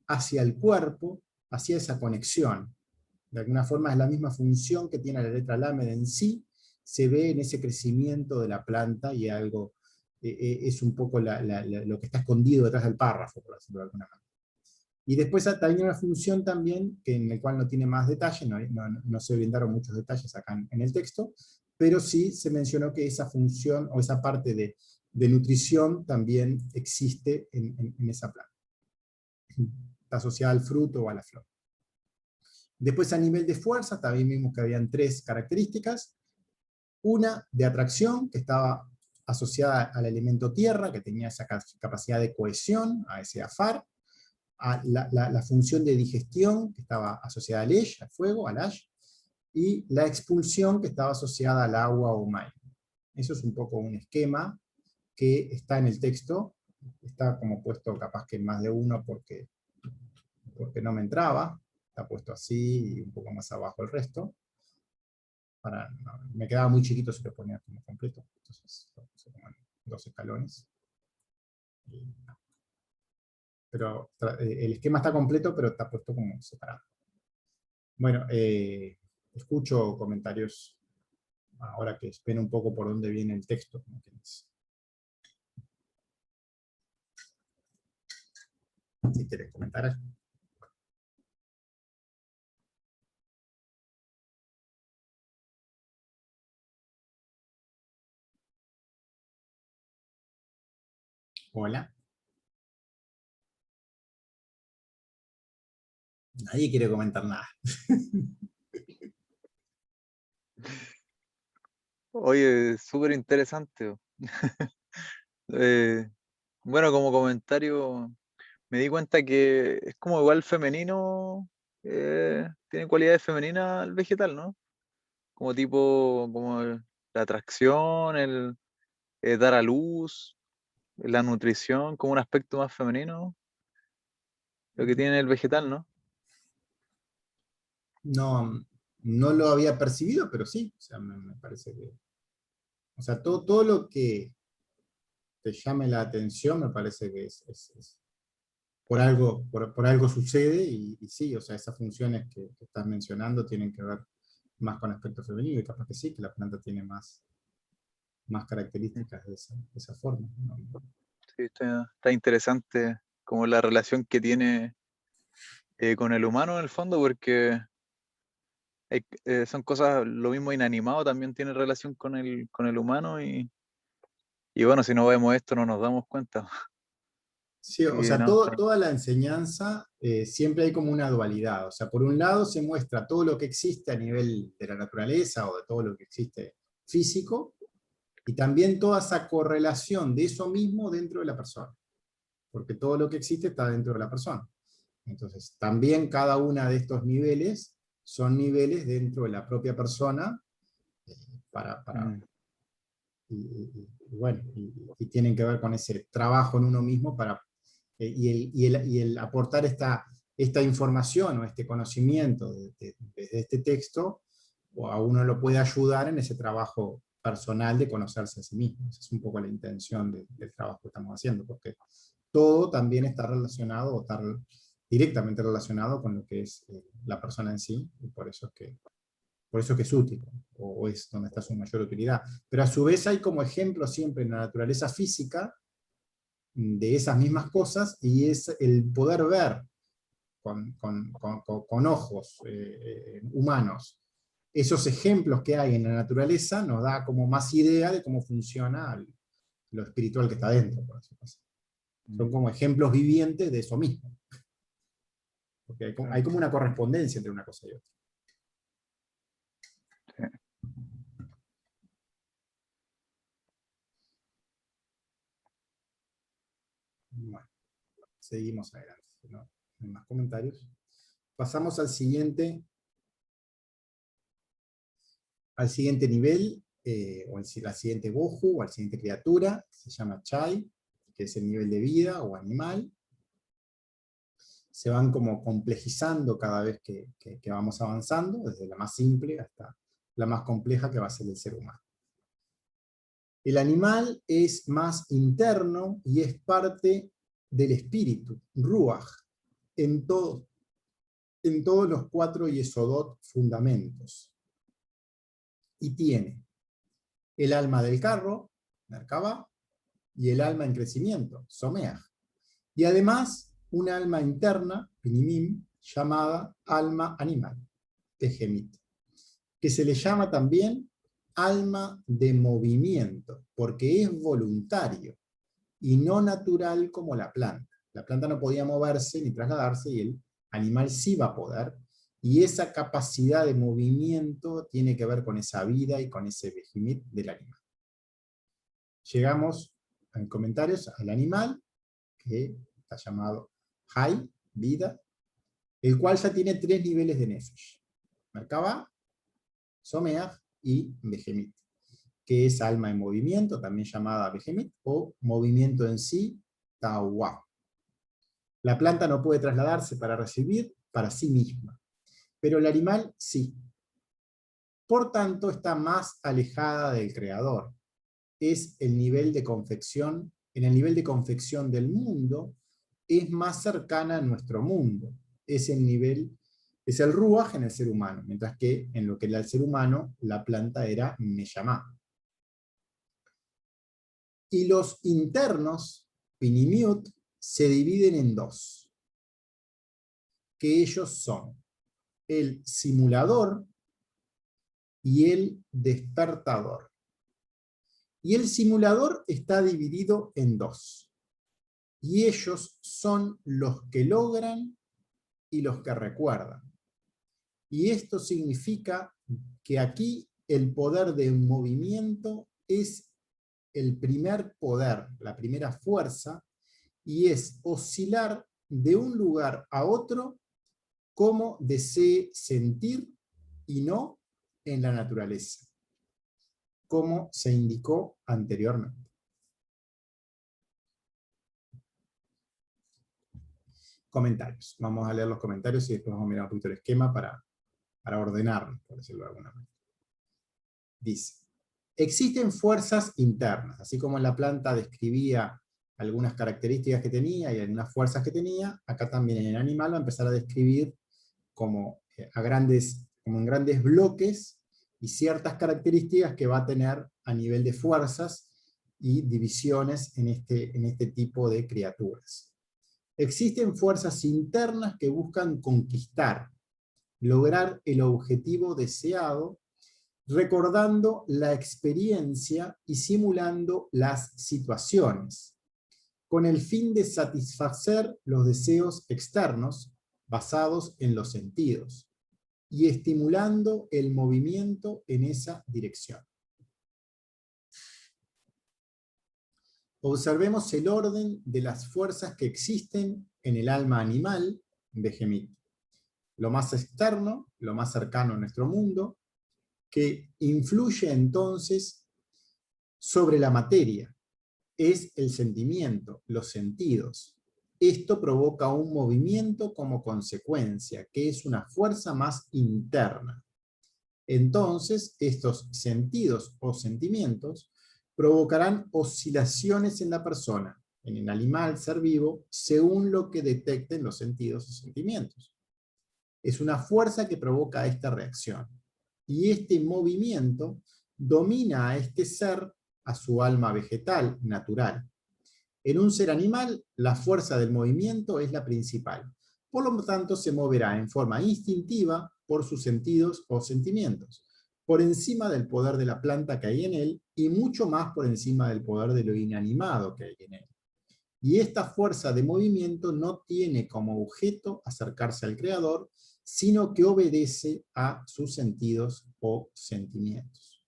hacia el cuerpo, hacia esa conexión. De alguna forma es la misma función que tiene la letra Lamed en sí, se ve en ese crecimiento de la planta, y algo, es un poco lo que está escondido detrás del párrafo, por decirlo de alguna manera. Y después también una función también, en la cual no tiene más detalle, no se brindaron muchos detalles acá en el texto, pero sí se mencionó que esa función, o esa parte de nutrición, también existe en esa planta. Está asociada al fruto o a la flor. Después, a nivel de fuerza, también vimos que habían 3 características. Una de atracción, que estaba asociada al elemento tierra, que tenía esa capacidad de cohesión, a ese afar. A la función de digestión, que estaba asociada al Esh, al fuego, al Ash. Y la expulsión, que estaba asociada al agua o Mai. Eso es un poco un esquema que está en el texto. Está como puesto capaz que en más de uno porque no me entraba. Está puesto así y un poco más abajo el resto. Me quedaba muy chiquito si lo ponía como completo. Entonces lo puse como en 2 escalones. Pero el esquema está completo, pero está puesto como separado. Bueno, escucho comentarios ahora que espero un poco por dónde viene el texto. Si quieres comentar algo. Hola. Nadie quiere comentar nada. Oye, súper interesante. Bueno, como comentario, me di cuenta que es como igual femenino, tiene cualidades femeninas el vegetal, ¿no? Como tipo, como la atracción, el dar a luz, la nutrición, como un aspecto más femenino, lo que tiene el vegetal, ¿no? No lo había percibido, pero sí. O sea, me parece que... O sea, todo lo que te llame la atención me parece que es por algo sucede, y sí, o sea, esas funciones que estás mencionando tienen que ver más con aspecto femenino, y capaz que sí, que la planta tiene más características de esa forma, ¿no? Sí, está interesante como la relación que tiene con el humano en el fondo, porque son cosas, lo mismo inanimado también tiene relación con el humano, y Y bueno, si no vemos esto no nos damos cuenta. Sí, Así o que sea, no, toda la enseñanza siempre hay como una dualidad. O sea, por un lado se muestra todo lo que existe a nivel de la naturaleza o de todo lo que existe físico, y también toda esa correlación de eso mismo dentro de la persona. Porque todo lo que existe está dentro de la persona. Entonces, también cada uno de estos niveles son niveles dentro de la propia persona para mm, y bueno, y tienen que ver con ese trabajo en uno mismo para, y el aportar esta información o este conocimiento desde este texto, o a uno lo puede ayudar en ese trabajo personal de conocerse a sí mismo. Esa es un poco la intención del trabajo que estamos haciendo, porque todo también está relacionado o está directamente relacionado con lo que es la persona en sí, y por eso que es útil, o es donde está su mayor utilidad. Pero a su vez hay como ejemplo siempre en la naturaleza física de esas mismas cosas, y es el poder ver con ojos humanos esos ejemplos que hay en la naturaleza, nos da como más idea de cómo funciona lo espiritual que está dentro, por decirlo así. Son como ejemplos vivientes de eso mismo. Porque hay como una correspondencia entre una cosa y otra. sí. Bueno, seguimos adelante. ¿No? ¿No hay más comentarios? Pasamos al siguiente nivel, o la siguiente boju, o al siguiente criatura, que se llama chai, que es el nivel de vida o animal. Se van como complejizando cada vez que vamos avanzando, desde la más simple hasta la más compleja, que va a ser el ser humano. El animal es más interno y es parte del espíritu, ruach, en todos los 4 yesodot fundamentos. Y tiene el alma del carro, Merkabah, y el alma en crecimiento, Someach. Y además, un alma interna, Pinimim, llamada alma animal, Tehemit, que se le llama también alma de movimiento, porque es voluntario y no natural como la planta. La planta no podía moverse ni trasladarse, y el animal sí va a poder, y esa capacidad de movimiento tiene que ver con esa vida y con ese Behemit del animal. Llegamos en comentarios al animal, que está llamado Hay, vida, el cual ya tiene 3 niveles de Nefesh: Merkabah, Someach y Behemit, que es alma en movimiento, también llamada Behemit, o movimiento en sí, Tawah. La planta no puede trasladarse para recibir para sí misma, pero el animal sí. Por tanto, está más alejada del creador. Es el nivel de confección, en el nivel de confección del mundo, es más cercana a nuestro mundo. Es el ruaj en el ser humano, mientras que en lo que era el ser humano, la planta era Neyamá. Y los internos, Pinimiut, se dividen en 2, que ellos son el simulador y el despertador. Y el simulador está dividido en 2. Y ellos son los que logran y los que recuerdan. Y esto significa que aquí el poder de un movimiento es el primer poder, la primera fuerza, y es oscilar de un lugar a otro como desee sentir, y no en la naturaleza, como se indicó anteriormente. Comentarios. Vamos a leer los comentarios y después vamos a mirar un poquito el esquema para ordenarlo, por decirlo de alguna manera. Dice: existen fuerzas internas, así como en la planta describía algunas características que tenía y algunas fuerzas que tenía, acá también en el animal va a empezar a describir como en grandes bloques, y ciertas características que va a tener a nivel de fuerzas y divisiones en este tipo de criaturas. Existen fuerzas internas que buscan conquistar, lograr el objetivo deseado, recordando la experiencia y simulando las situaciones, con el fin de satisfacer los deseos externos basados en los sentidos, y estimulando el movimiento en esa dirección. Observemos el orden de las fuerzas que existen en el alma animal, Behemith. Lo más externo, lo más cercano a nuestro mundo, que influye entonces sobre la materia, es el sentimiento, los sentidos. Esto provoca un movimiento como consecuencia, que es una fuerza más interna. Entonces, estos sentidos o sentimientos provocarán oscilaciones en la persona, en el animal, ser vivo, según lo que detecten los sentidos o sentimientos. Es una fuerza que provoca esta reacción. Y este movimiento domina a este ser, a su alma vegetal, natural. En un ser animal, la fuerza del movimiento es la principal. Por lo tanto, se moverá en forma instintiva por sus sentidos o sentimientos, por encima del poder de la planta que hay en él, y mucho más por encima del poder de lo inanimado que hay en él. Y esta fuerza de movimiento no tiene como objeto acercarse al Creador, sino que obedece a sus sentidos o sentimientos.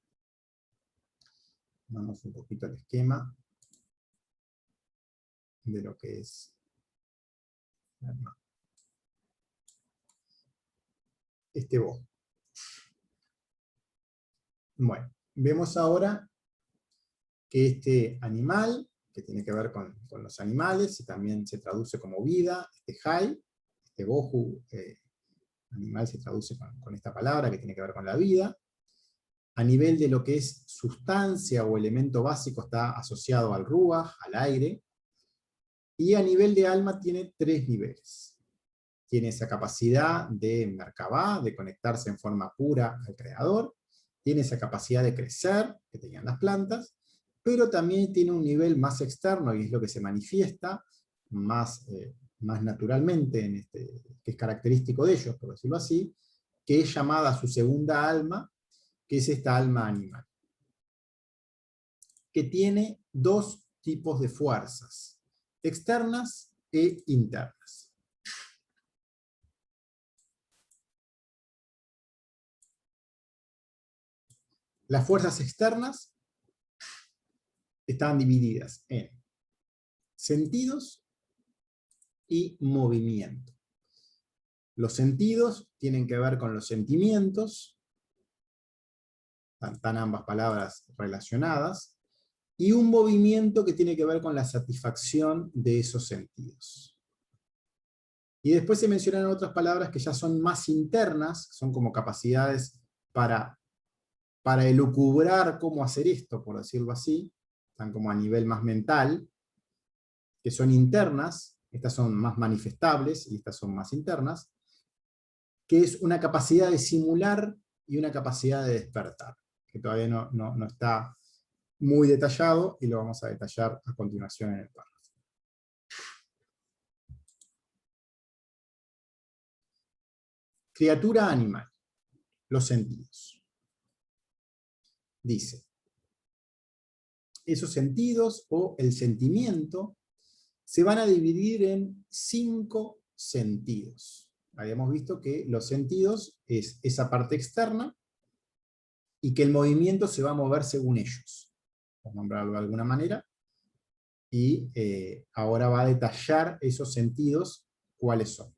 Vamos un poquito al esquema de lo que es este voz. Bueno, vemos ahora que este animal, que tiene que ver con los animales, y también se traduce como vida, este Jai, este Bohu, animal se traduce con esta palabra que tiene que ver con la vida. A nivel de lo que es sustancia o elemento básico está asociado al Ruach, al aire, y a nivel de alma tiene 3 niveles. Tiene esa capacidad de Merkabah, de conectarse en forma pura al Creador, tiene esa capacidad de crecer, que tenían las plantas, pero también tiene un nivel más externo, y es lo que se manifiesta más naturalmente, que es característico de ellos, por decirlo así, que es llamada su segunda alma, que es esta alma animal, que tiene 2 tipos de fuerzas, externas e internas. Las fuerzas externas están divididas en sentidos y movimiento. Los sentidos tienen que ver con los sentimientos, están ambas palabras relacionadas, y un movimiento que tiene que ver con la satisfacción de esos sentidos. Y después se mencionan otras palabras que ya son más internas, son como capacidades para elucubrar cómo hacer esto, por decirlo así, están como a nivel más mental, que son internas, estas son más manifestables y estas son más internas, que es una capacidad de simular y una capacidad de despertar, que todavía no está muy detallado, y lo vamos a detallar a continuación en el párrafo. Criatura animal, los sentidos. Dice, esos sentidos o el sentimiento se van a dividir en 5 sentidos. Habíamos visto que los sentidos es esa parte externa y que el movimiento se va a mover según ellos, por nombrarlo de alguna manera, y ahora va a detallar esos sentidos, cuáles son.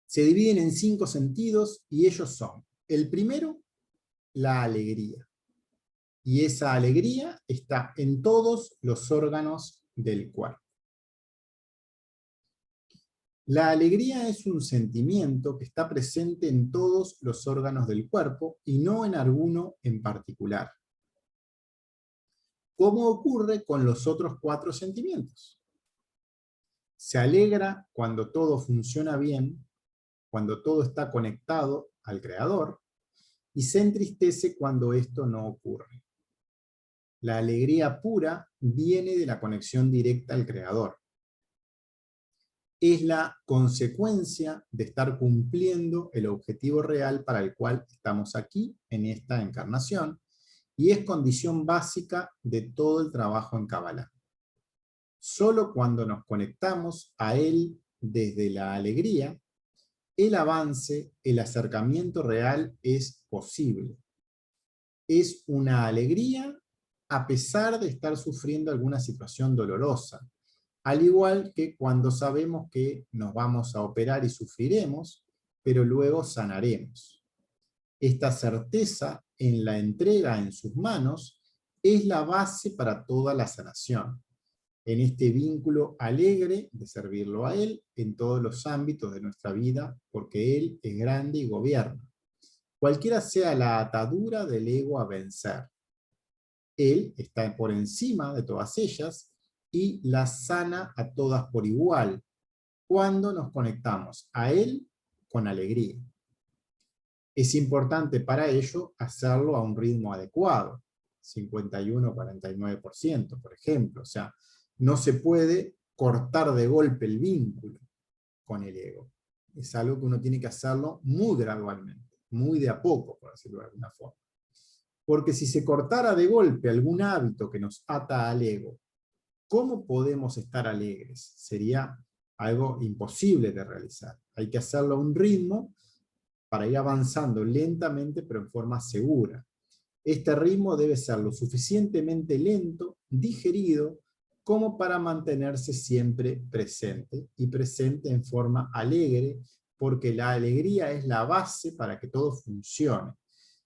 Se dividen en 5 sentidos y ellos son: el primero, la alegría. Y esa alegría está en todos los órganos del cuerpo. La alegría es un sentimiento que está presente en todos los órganos del cuerpo y no en alguno en particular, como ocurre con los otros 4 sentimientos. Se alegra cuando todo funciona bien, cuando todo está conectado al Creador, y se entristece cuando esto no ocurre. La alegría pura viene de la conexión directa al Creador. es la consecuencia de estar cumpliendo el objetivo real para el cual estamos aquí, en esta encarnación, y es condición básica de todo el trabajo en Kabbalah. Solo cuando nos conectamos a él desde la alegría, el avance, el acercamiento real es posible. Es una alegría a pesar de estar sufriendo alguna situación dolorosa, al igual que cuando sabemos que nos vamos a operar y sufriremos, pero luego sanaremos. Esta certeza en la entrega en sus manos es la base para toda la sanación, en este vínculo alegre de servirlo a Él en todos los ámbitos de nuestra vida, porque Él es grande y gobierna. Cualquiera sea la atadura del ego a vencer, Él está por encima de todas ellas y las sana a todas por igual, cuando nos conectamos a Él con alegría. Es importante para ello hacerlo a un ritmo adecuado, 51-49%, por ejemplo. O sea, no se puede cortar de golpe el vínculo con el ego. Es algo que uno tiene que hacerlo muy gradualmente, muy de a poco, por decirlo de alguna forma. Porque si se cortara de golpe algún hábito que nos ata al ego, ¿cómo podemos estar alegres? Sería algo imposible de realizar. Hay que hacerlo a un ritmo para ir avanzando lentamente, pero en forma segura. Este ritmo debe ser lo suficientemente lento, digerido, como para mantenerse siempre presente, y presente en forma alegre, porque la alegría es la base para que todo funcione.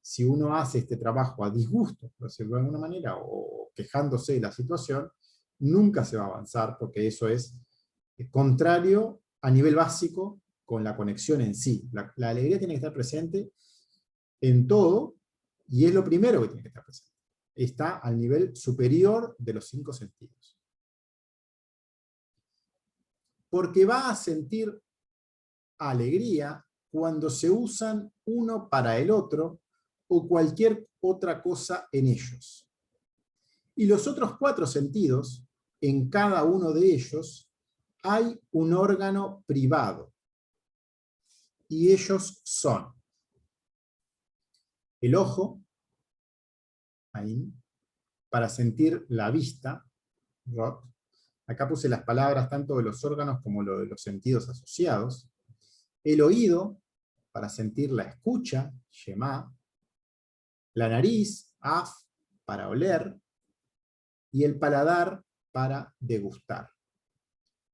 Si uno hace este trabajo a disgusto, por decirlo de alguna manera, o quejándose de la situación, nunca se va a avanzar, porque eso es contrario a nivel básico con la conexión en sí. La alegría tiene que estar presente en todo, y es lo primero que tiene que estar presente. Está al nivel superior de los 5 sentidos. Porque va a sentir alegría cuando se usan uno para el otro, o cualquier otra cosa en ellos. Y los otros 4 sentidos, en cada uno de ellos, hay un órgano privado. Y ellos son el ojo, ahí, para sentir la vista, rot. Acá puse las palabras tanto de los órganos como de los sentidos asociados. El oído, para sentir la escucha, shema. La nariz, af, para oler. Y el paladar, para degustar.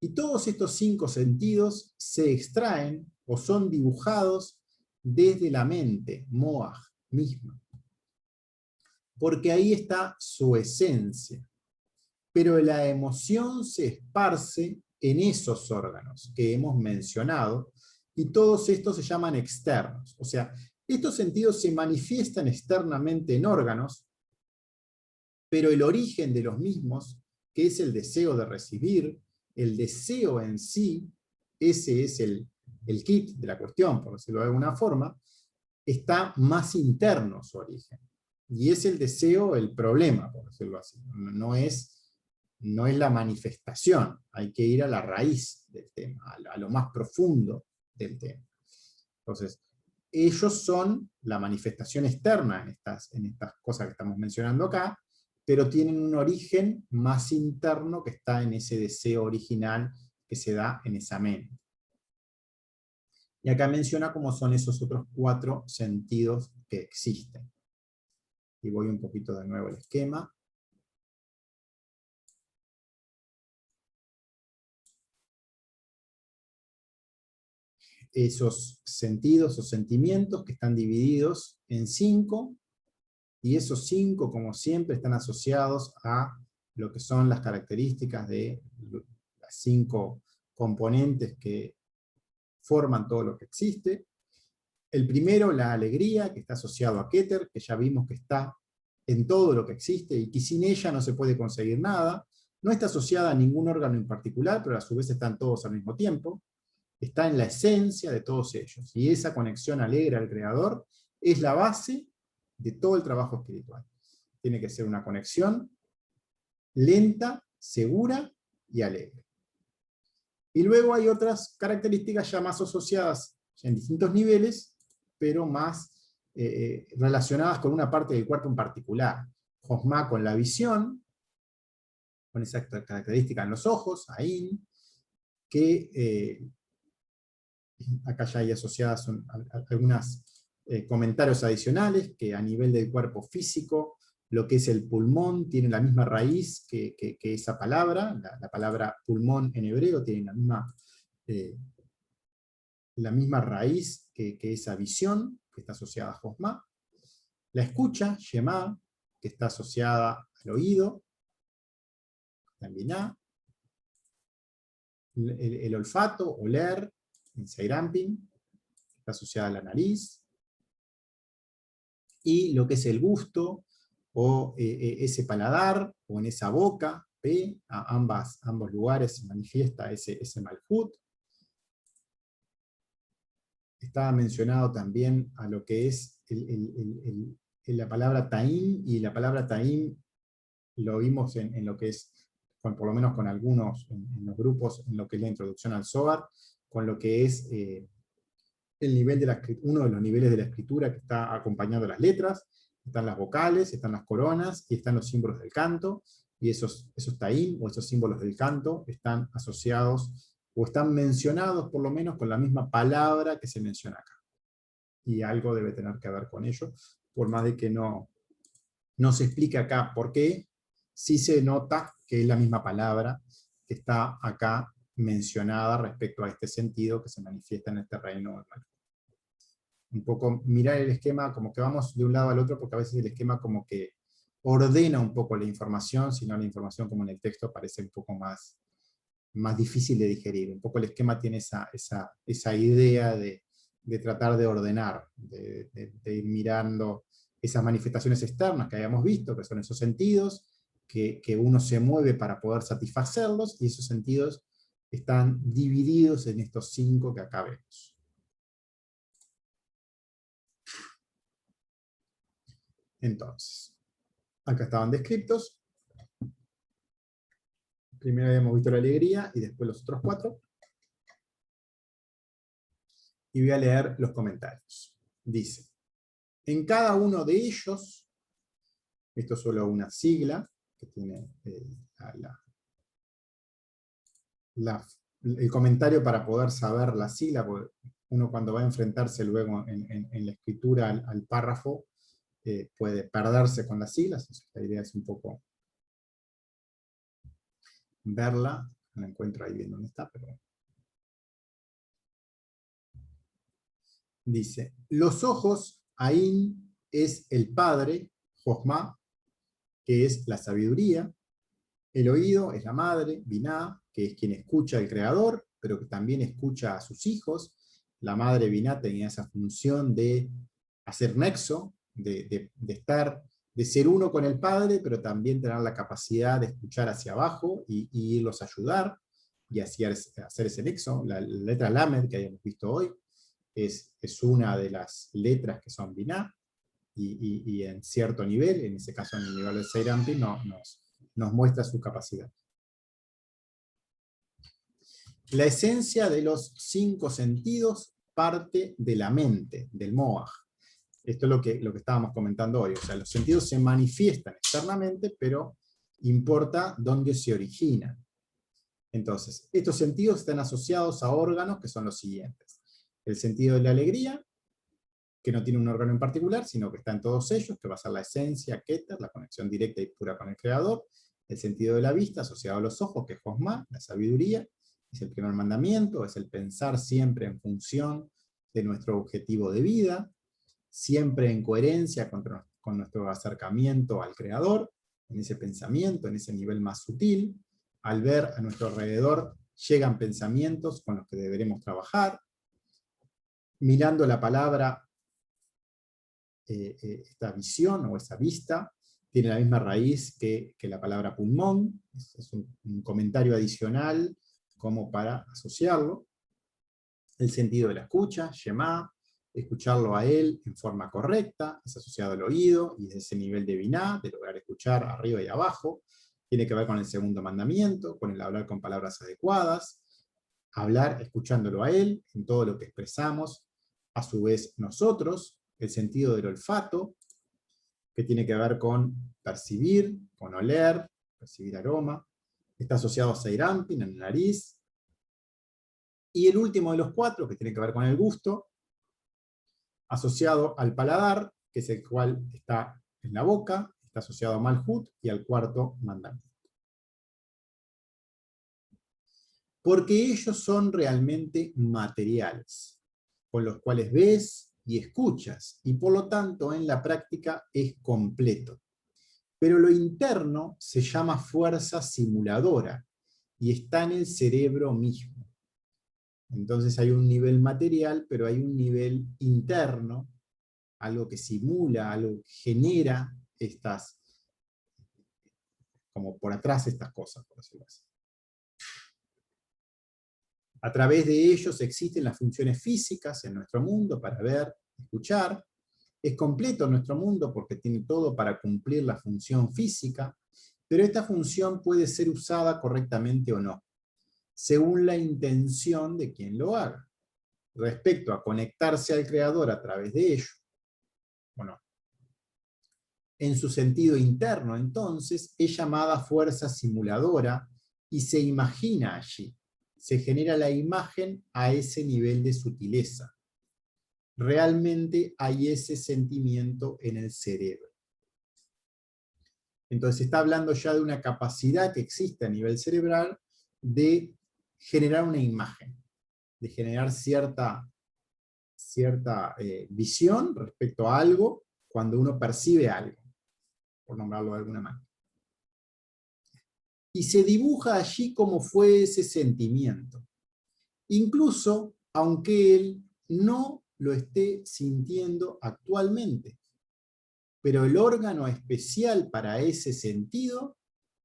Y todos estos 5 sentidos se extraen o son dibujados desde la mente, moaj, misma. Porque ahí está su esencia. Pero la emoción se esparce en esos órganos que hemos mencionado, y todos estos se llaman externos. O sea, estos sentidos se manifiestan externamente en órganos, pero el origen de los mismos, que es el deseo de recibir, el deseo en sí, ese es el kit de la cuestión, por decirlo de alguna forma, está más interno su origen. Y es el deseo el problema, por decirlo así. No es la manifestación, hay que ir a la raíz del tema, a lo más profundo del tema. Entonces, ellos son la manifestación externa en estas cosas que estamos mencionando acá, pero tienen un origen más interno que está en ese deseo original que se da en esa mente. Y acá menciona cómo son esos otros 4 sentidos que existen. Y voy un poquito de nuevo al esquema. Esos sentidos o sentimientos que están divididos en 5, y esos 5, como siempre, están asociados a lo que son las características de las 5 componentes que forman todo lo que existe. El primero, la alegría, que está asociado a Keter, que ya vimos que está en todo lo que existe, y que sin ella no se puede conseguir nada. No está asociada a ningún órgano en particular, pero a su vez están todos al mismo tiempo. Está en la esencia de todos ellos, y esa conexión alegre al Creador es la base de todo el trabajo espiritual. Tiene que ser una conexión lenta, segura y alegre. Y luego hay otras características ya más asociadas en distintos niveles, pero más relacionadas con una parte del cuerpo en particular. Josma con la visión, con esa característica en los ojos, Ain, que acá ya hay asociadas algunos comentarios adicionales, que a nivel del cuerpo físico, lo que es el pulmón tiene la misma raíz que esa palabra, la palabra pulmón en hebreo tiene la misma raíz que esa visión, que está asociada a Josma. La escucha, Shema, que está asociada al oído, también el olfato, oler, en Seirampin, está asociada a la nariz, y lo que es el gusto, o ese paladar, o en esa boca, a ambos lugares se manifiesta ese malhut. Estaba mencionado también a lo que es la palabra ta'im, y la palabra ta'im lo vimos en lo que es, por lo menos con algunos, en los grupos, en lo que es la introducción al Zohar, con lo que es el nivel de uno de los niveles de la escritura que está acompañando las letras. Están las vocales, están las coronas, y están los símbolos del canto, y esos ta'im, o esos símbolos del canto, están asociados, o están mencionados por lo menos con la misma palabra que se menciona acá. Y algo debe tener que ver con ello, por más de que no se explique acá por qué, sí se nota que es la misma palabra que está acá mencionada respecto a este sentido que se manifiesta en este reino del mal. Un poco mirar el esquema, como que vamos de un lado al otro, porque a veces el esquema como que ordena un poco la información, sino la información como en el texto parece un poco más difícil de digerir. Un poco el esquema tiene esa idea de tratar de ordenar, de ir mirando esas manifestaciones externas que habíamos visto, que son esos sentidos, que uno se mueve para poder satisfacerlos, y esos sentidos están divididos en estos 5 que acá vemos. Entonces, acá estaban descritos. Primero habíamos visto la alegría, y después los otros 4. Y voy a leer los comentarios. Dice: en cada uno de ellos, esto es solo una sigla, que tiene el comentario para poder saber la sigla, porque uno cuando va a enfrentarse luego en la escritura al párrafo, puede perderse con las siglas. Entonces, la idea es un poco verla. No la encuentro ahí bien dónde está, pero... Dice: los ojos, Ain, es el padre, Josma, que es la sabiduría. El oído es la madre, Biná, que es quien escucha al creador, pero que también escucha a sus hijos. La madre Biná tenía esa función de hacer nexo, de ser uno con el padre, pero también tener la capacidad de escuchar hacia abajo y irlos a ayudar, y hacer ese nexo. La letra Lamed, que habíamos visto hoy, es una de las letras que son Biná, y en cierto nivel, en ese caso en el nivel de Seirampi, nos muestra su capacidad. La esencia de los 5 sentidos parte de la mente, del Moaj. Esto es lo que estábamos comentando hoy. O sea, los sentidos se manifiestan externamente, pero importa dónde se originan. Entonces, estos sentidos están asociados a órganos que son los siguientes: el sentido de la alegría, que no tiene un órgano en particular, sino que está en todos ellos, que va a ser la esencia, Keter, la conexión directa y pura con el Creador. El sentido de la vista, asociado a los ojos, que es Josma, la sabiduría, es el primer mandamiento, es el pensar siempre en función de nuestro objetivo de vida, siempre en coherencia con nuestro acercamiento al Creador, en ese pensamiento, en ese nivel más sutil. Al ver a nuestro alrededor, llegan pensamientos con los que deberemos trabajar. Mirando la palabra, esta visión o esa vista tiene la misma raíz que la palabra pulmón. Es un comentario adicional como para asociarlo. El sentido de la escucha, Shema, escucharlo a él en forma correcta, es asociado al oído, y es ese nivel de Biná, de lograr escuchar arriba y abajo. Tiene que ver con el segundo mandamiento, con el hablar con palabras adecuadas. hablar escuchándolo a él, en todo lo que expresamos, a su vez nosotros, el sentido del olfato, que tiene que ver con percibir, con oler, percibir aroma, está asociado a Seyranpin en la nariz, y el último de los 4, que tiene que ver con el gusto, asociado al paladar, que es el cual está en la boca, está asociado a Malhut, y al cuarto mandamiento. Porque ellos son realmente materiales, con los cuales ves y escuchas, y por lo tanto en la práctica es completo. Pero lo interno se llama fuerza simuladora, y está en el cerebro mismo. Entonces hay un nivel material, pero hay un nivel interno, algo que simula, algo que genera estas, como por atrás estas cosas, por decirlo así. A través de ellos existen las funciones físicas en nuestro mundo para ver, escuchar. Es completo nuestro mundo porque tiene todo para cumplir la función física, pero esta función puede ser usada correctamente o no, según la intención de quien lo haga, respecto a conectarse al Creador a través de ello, o no. En su sentido interno, entonces, es llamada fuerza simuladora y se imagina allí. Se genera la imagen a ese nivel de sutileza. Realmente hay ese sentimiento en el cerebro. Entonces está hablando ya de una capacidad que existe a nivel cerebral de generar una imagen, de generar cierta visión respecto a algo cuando uno percibe algo, por nombrarlo de alguna manera. Y se dibuja allí cómo fue ese sentimiento, incluso aunque él no lo esté sintiendo actualmente. Pero el órgano especial para ese sentido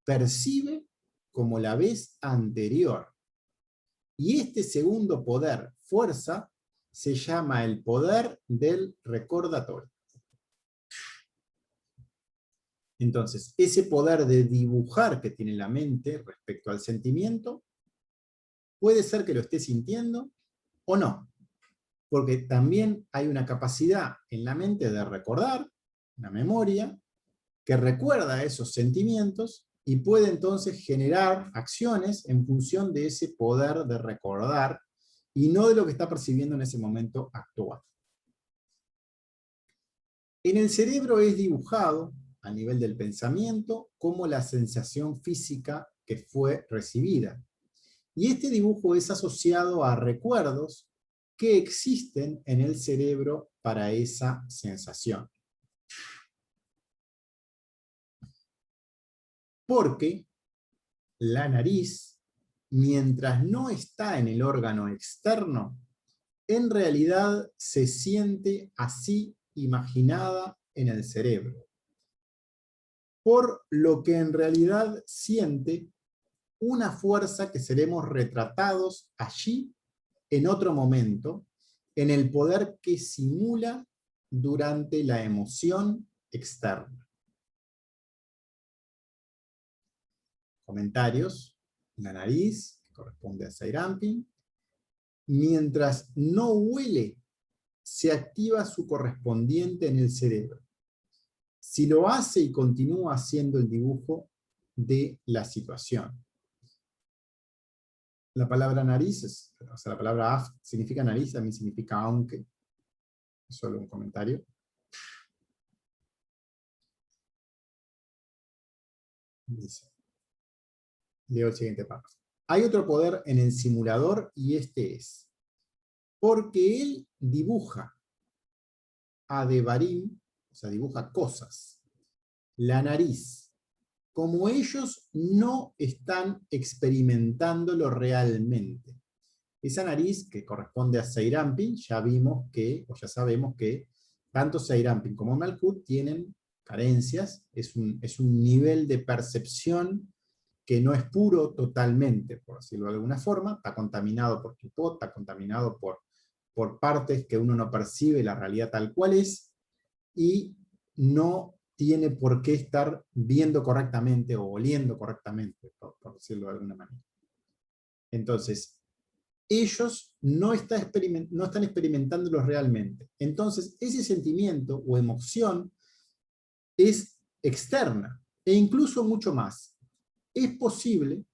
percibe como la vez anterior. Y este segundo poder, fuerza, se llama el poder del recordatorio. Entonces, ese poder de dibujar que tiene la mente respecto al sentimiento, puede ser que lo esté sintiendo o no. Porque también hay una capacidad en la mente de recordar, una memoria, que recuerda esos sentimientos y puede entonces generar acciones en función de ese poder de recordar y no de lo que está percibiendo en ese momento actual. En el cerebro es dibujado, a nivel del pensamiento, como la sensación física que fue recibida. Y este dibujo es asociado a recuerdos que existen en el cerebro para esa sensación. Porque la nariz, mientras no está en el órgano externo, en realidad se siente así imaginada en el cerebro. Por lo que en realidad siente una fuerza que seremos retratados allí en otro momento, en el poder que simula durante la emoción externa. Comentarios. La nariz, que corresponde a Seyranpin. Mientras no huele, se activa su correspondiente en el cerebro. Si lo hace y continúa haciendo el dibujo de la situación. La palabra nariz, o sea, la palabra af significa nariz, también significa aunque. Es solo un comentario. Dice. Leo el siguiente párrafo. Hay otro poder en el simulador y este es, porque él dibuja a Devarim, o sea, dibuja cosas, la nariz, como ellos no están experimentándolo realmente. Esa nariz, que corresponde a Seyranpin, ya vimos que, o ya sabemos que, tanto Seyranpin como Malhut tienen carencias, es un nivel de percepción que no es puro totalmente, por decirlo de alguna forma, está contaminado por Kipot, está contaminado por partes que uno no percibe la realidad tal cual es, y no tiene por qué estar viendo correctamente o oliendo correctamente, por decirlo de alguna manera. Entonces, ellos no están experimentándolo realmente. Entonces, ese sentimiento o emoción es externa, e incluso mucho más. Es posible,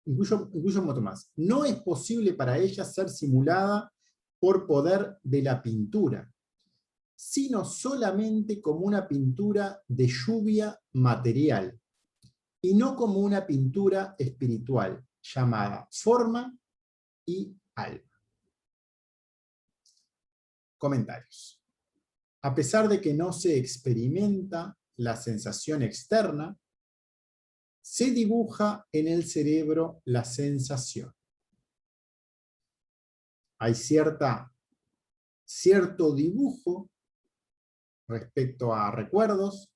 incluso mucho más, no es posible para ella ser simulada por poder de la pintura, sino solamente como una pintura de lluvia material, y no como una pintura espiritual, llamada forma y alma. Comentarios. A pesar de que no se experimenta la sensación externa, se dibuja en el cerebro la sensación. Hay cierto dibujo respecto a recuerdos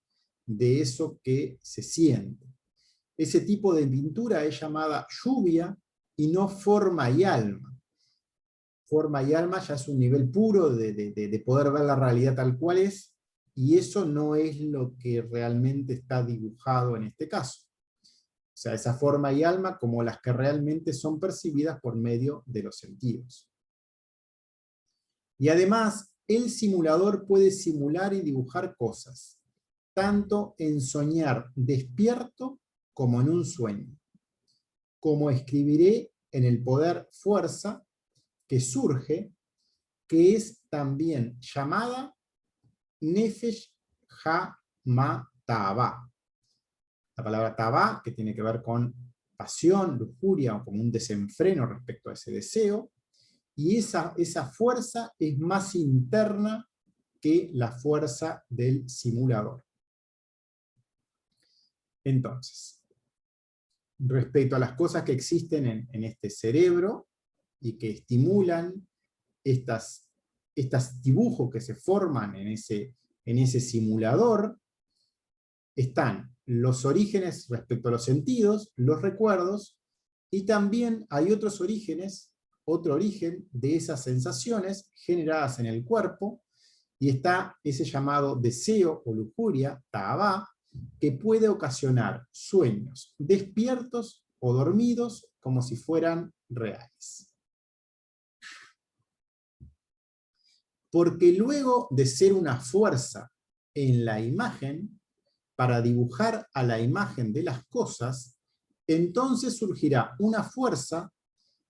de eso que se siente. Ese tipo de pintura es llamada lluvia y no forma y alma. Forma y alma ya es un nivel puro de poder ver la realidad tal cual es, y eso no es lo que realmente está dibujado en este caso. O sea, esa forma y alma como las que realmente son percibidas por medio de los sentidos. Y además, el simulador puede simular y dibujar cosas, tanto en soñar despierto como en un sueño. Como escribiré en el poder fuerza que surge, que es también llamada Nefesh HaMatava. La palabra Tava, que tiene que ver con pasión, lujuria, o como un desenfreno respecto a ese deseo, y esa fuerza es más interna que la fuerza del simulador. Entonces, respecto a las cosas que existen en este cerebro y que estimulan estos dibujos que se forman en ese simulador, están los orígenes respecto a los sentidos, los recuerdos, y también hay otro origen de esas sensaciones generadas en el cuerpo, y está ese llamado deseo o lujuria, ta'abá, que puede ocasionar sueños despiertos o dormidos como si fueran reales. Porque luego de ser una fuerza en la imagen, para dibujar a la imagen de las cosas, entonces surgirá una fuerza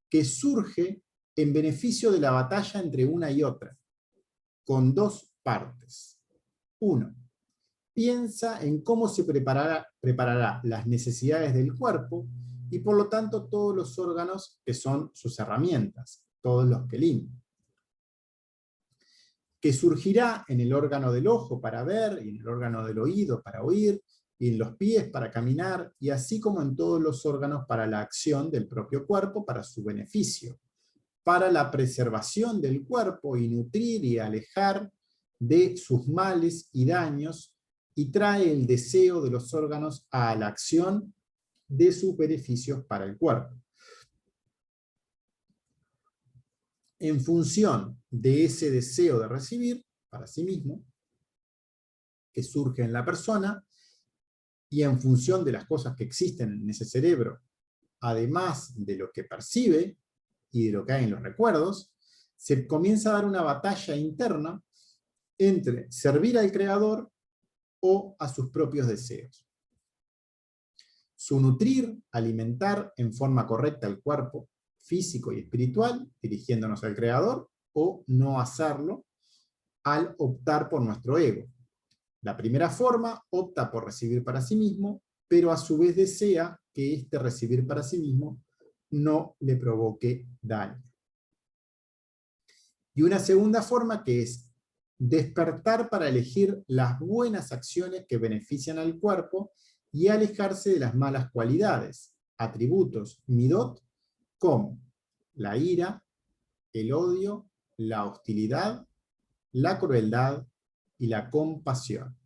que surge en beneficio de la batalla entre una y otra, con dos partes. 1. Piensa en cómo se preparará las necesidades del cuerpo y por lo tanto todos los órganos que son sus herramientas, todos los kelim, que surgirá en el órgano del ojo para ver, y en el órgano del oído para oír, y en los pies para caminar, y así como en todos los órganos para la acción del propio cuerpo para su beneficio, para la preservación del cuerpo y nutrir y alejar de sus males y daños, y trae el deseo de los órganos a la acción de sus beneficios para el cuerpo. En función de ese deseo de recibir para sí mismo, que surge en la persona, y en función de las cosas que existen en ese cerebro, además de lo que percibe y de lo que hay en los recuerdos, se comienza a dar una batalla interna entre servir al creador o a sus propios deseos. Su nutrir, alimentar en forma correcta el cuerpo físico y espiritual, dirigiéndonos al creador, o no hacerlo al optar por nuestro ego. La primera forma opta por recibir para sí mismo, pero a su vez desea que este recibir para sí mismo no le provoque daño. Y una segunda forma que es despertar para elegir las buenas acciones que benefician al cuerpo y alejarse de las malas cualidades, atributos, midot, como la ira, el odio, la hostilidad, la crueldad y la compasión.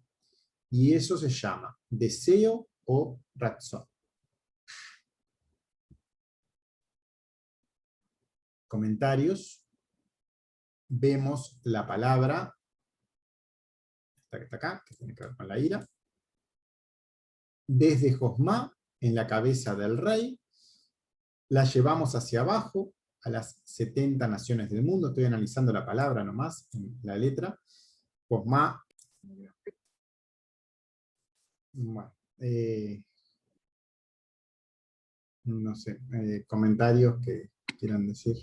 Y eso se llama deseo o ratzón. Comentarios. Vemos la palabra, esta que está acá, que tiene que ver con la ira. Desde Josmá, en la cabeza del rey, la llevamos hacia abajo, a las 70 naciones del mundo. Estoy analizando la palabra nomás, la letra. Posma. Bueno, no sé, comentarios que quieran decir.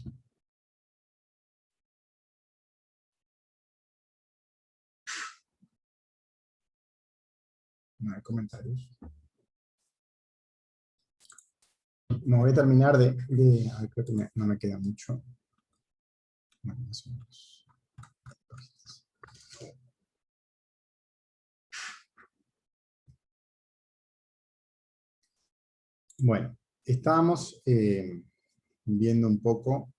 No hay comentarios. No voy a terminar ay, creo que no me queda mucho. Bueno, más o menos. Bueno, estábamos viendo un poco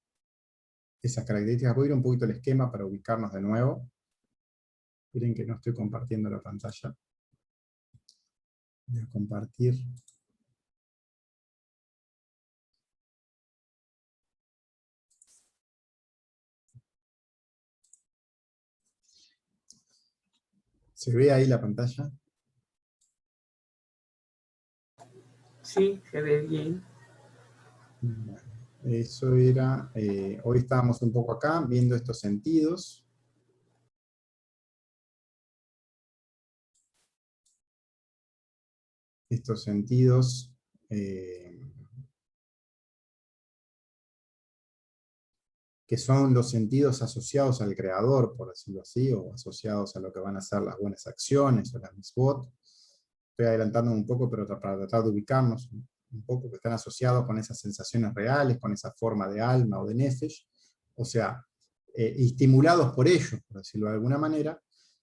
esas características. Voy a ir un poquito al esquema para ubicarnos de nuevo. Miren que no estoy compartiendo la pantalla. Voy a compartir. ¿Se ve ahí la pantalla? Sí, se ve bien. Bueno, eso era, hoy estábamos un poco acá viendo estos sentidos. Estos sentidos que son los sentidos asociados al creador, por decirlo así, o asociados a lo que van a ser las buenas acciones o las mitzvot. Estoy adelantando un poco, pero para tratar de ubicarnos un poco, que están asociados con esas sensaciones reales, con esa forma de alma o de nefesh, o sea, estimulados por ellos, por decirlo de alguna manera,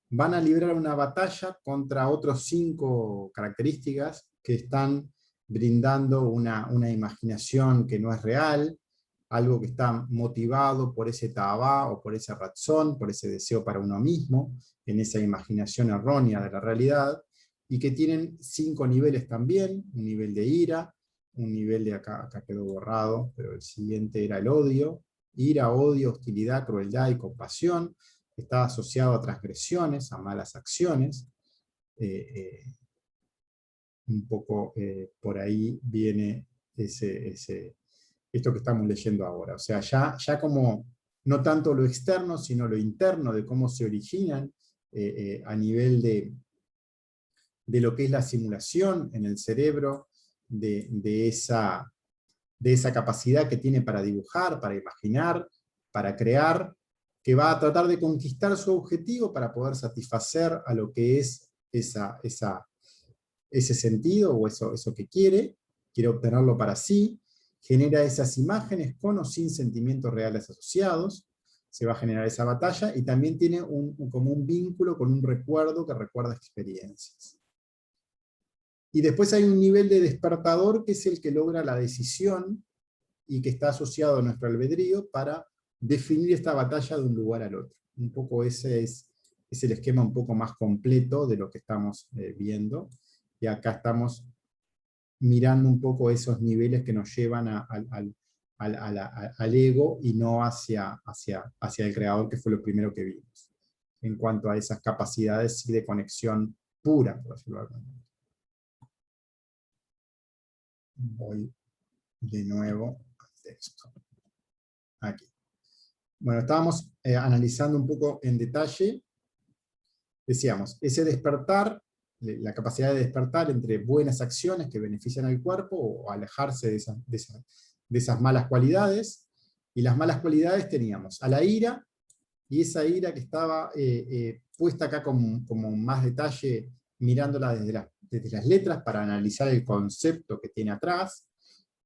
van a librar una batalla contra otros 5 características que están brindando una imaginación que no es real, algo que está motivado por ese tabá o por esa razón, por ese deseo para uno mismo, en esa imaginación errónea de la realidad, y que tienen 5 niveles también: un nivel de ira, un nivel de acá quedó borrado, pero el siguiente era el odio, ira, odio, hostilidad, crueldad y compasión. Está asociado a transgresiones, a malas acciones. Un poco por ahí viene esto que estamos leyendo ahora. O sea, ya como no tanto lo externo, sino lo interno, de cómo se originan a nivel de lo que es la simulación en el cerebro, de esa capacidad que tiene para dibujar, para imaginar, para crear, que va a tratar de conquistar su objetivo para poder satisfacer a lo que es ese sentido o eso que quiere obtenerlo para sí, genera esas imágenes con o sin sentimientos reales asociados, se va a generar esa batalla, y también tiene como un vínculo con un recuerdo que recuerda experiencias. Y después hay un nivel de despertador que es el que logra la decisión y que está asociado a nuestro albedrío para definir esta batalla de un lugar al otro. Un poco ese es el esquema un poco más completo de lo que estamos viendo. Y acá estamos mirando un poco esos niveles que nos llevan al ego y no hacia el creador, que fue lo primero que vimos, en cuanto a esas capacidades de conexión pura, por decirlo de alguna manera. Voy de nuevo al texto. Aquí. Bueno, estábamos analizando un poco en detalle, decíamos, ese despertar, la capacidad de despertar entre buenas acciones que benefician al cuerpo o alejarse de esas malas cualidades. Y las malas cualidades teníamos a la ira, y esa ira que estaba puesta acá como más detalle, mirándola desde las letras para analizar el concepto que tiene atrás.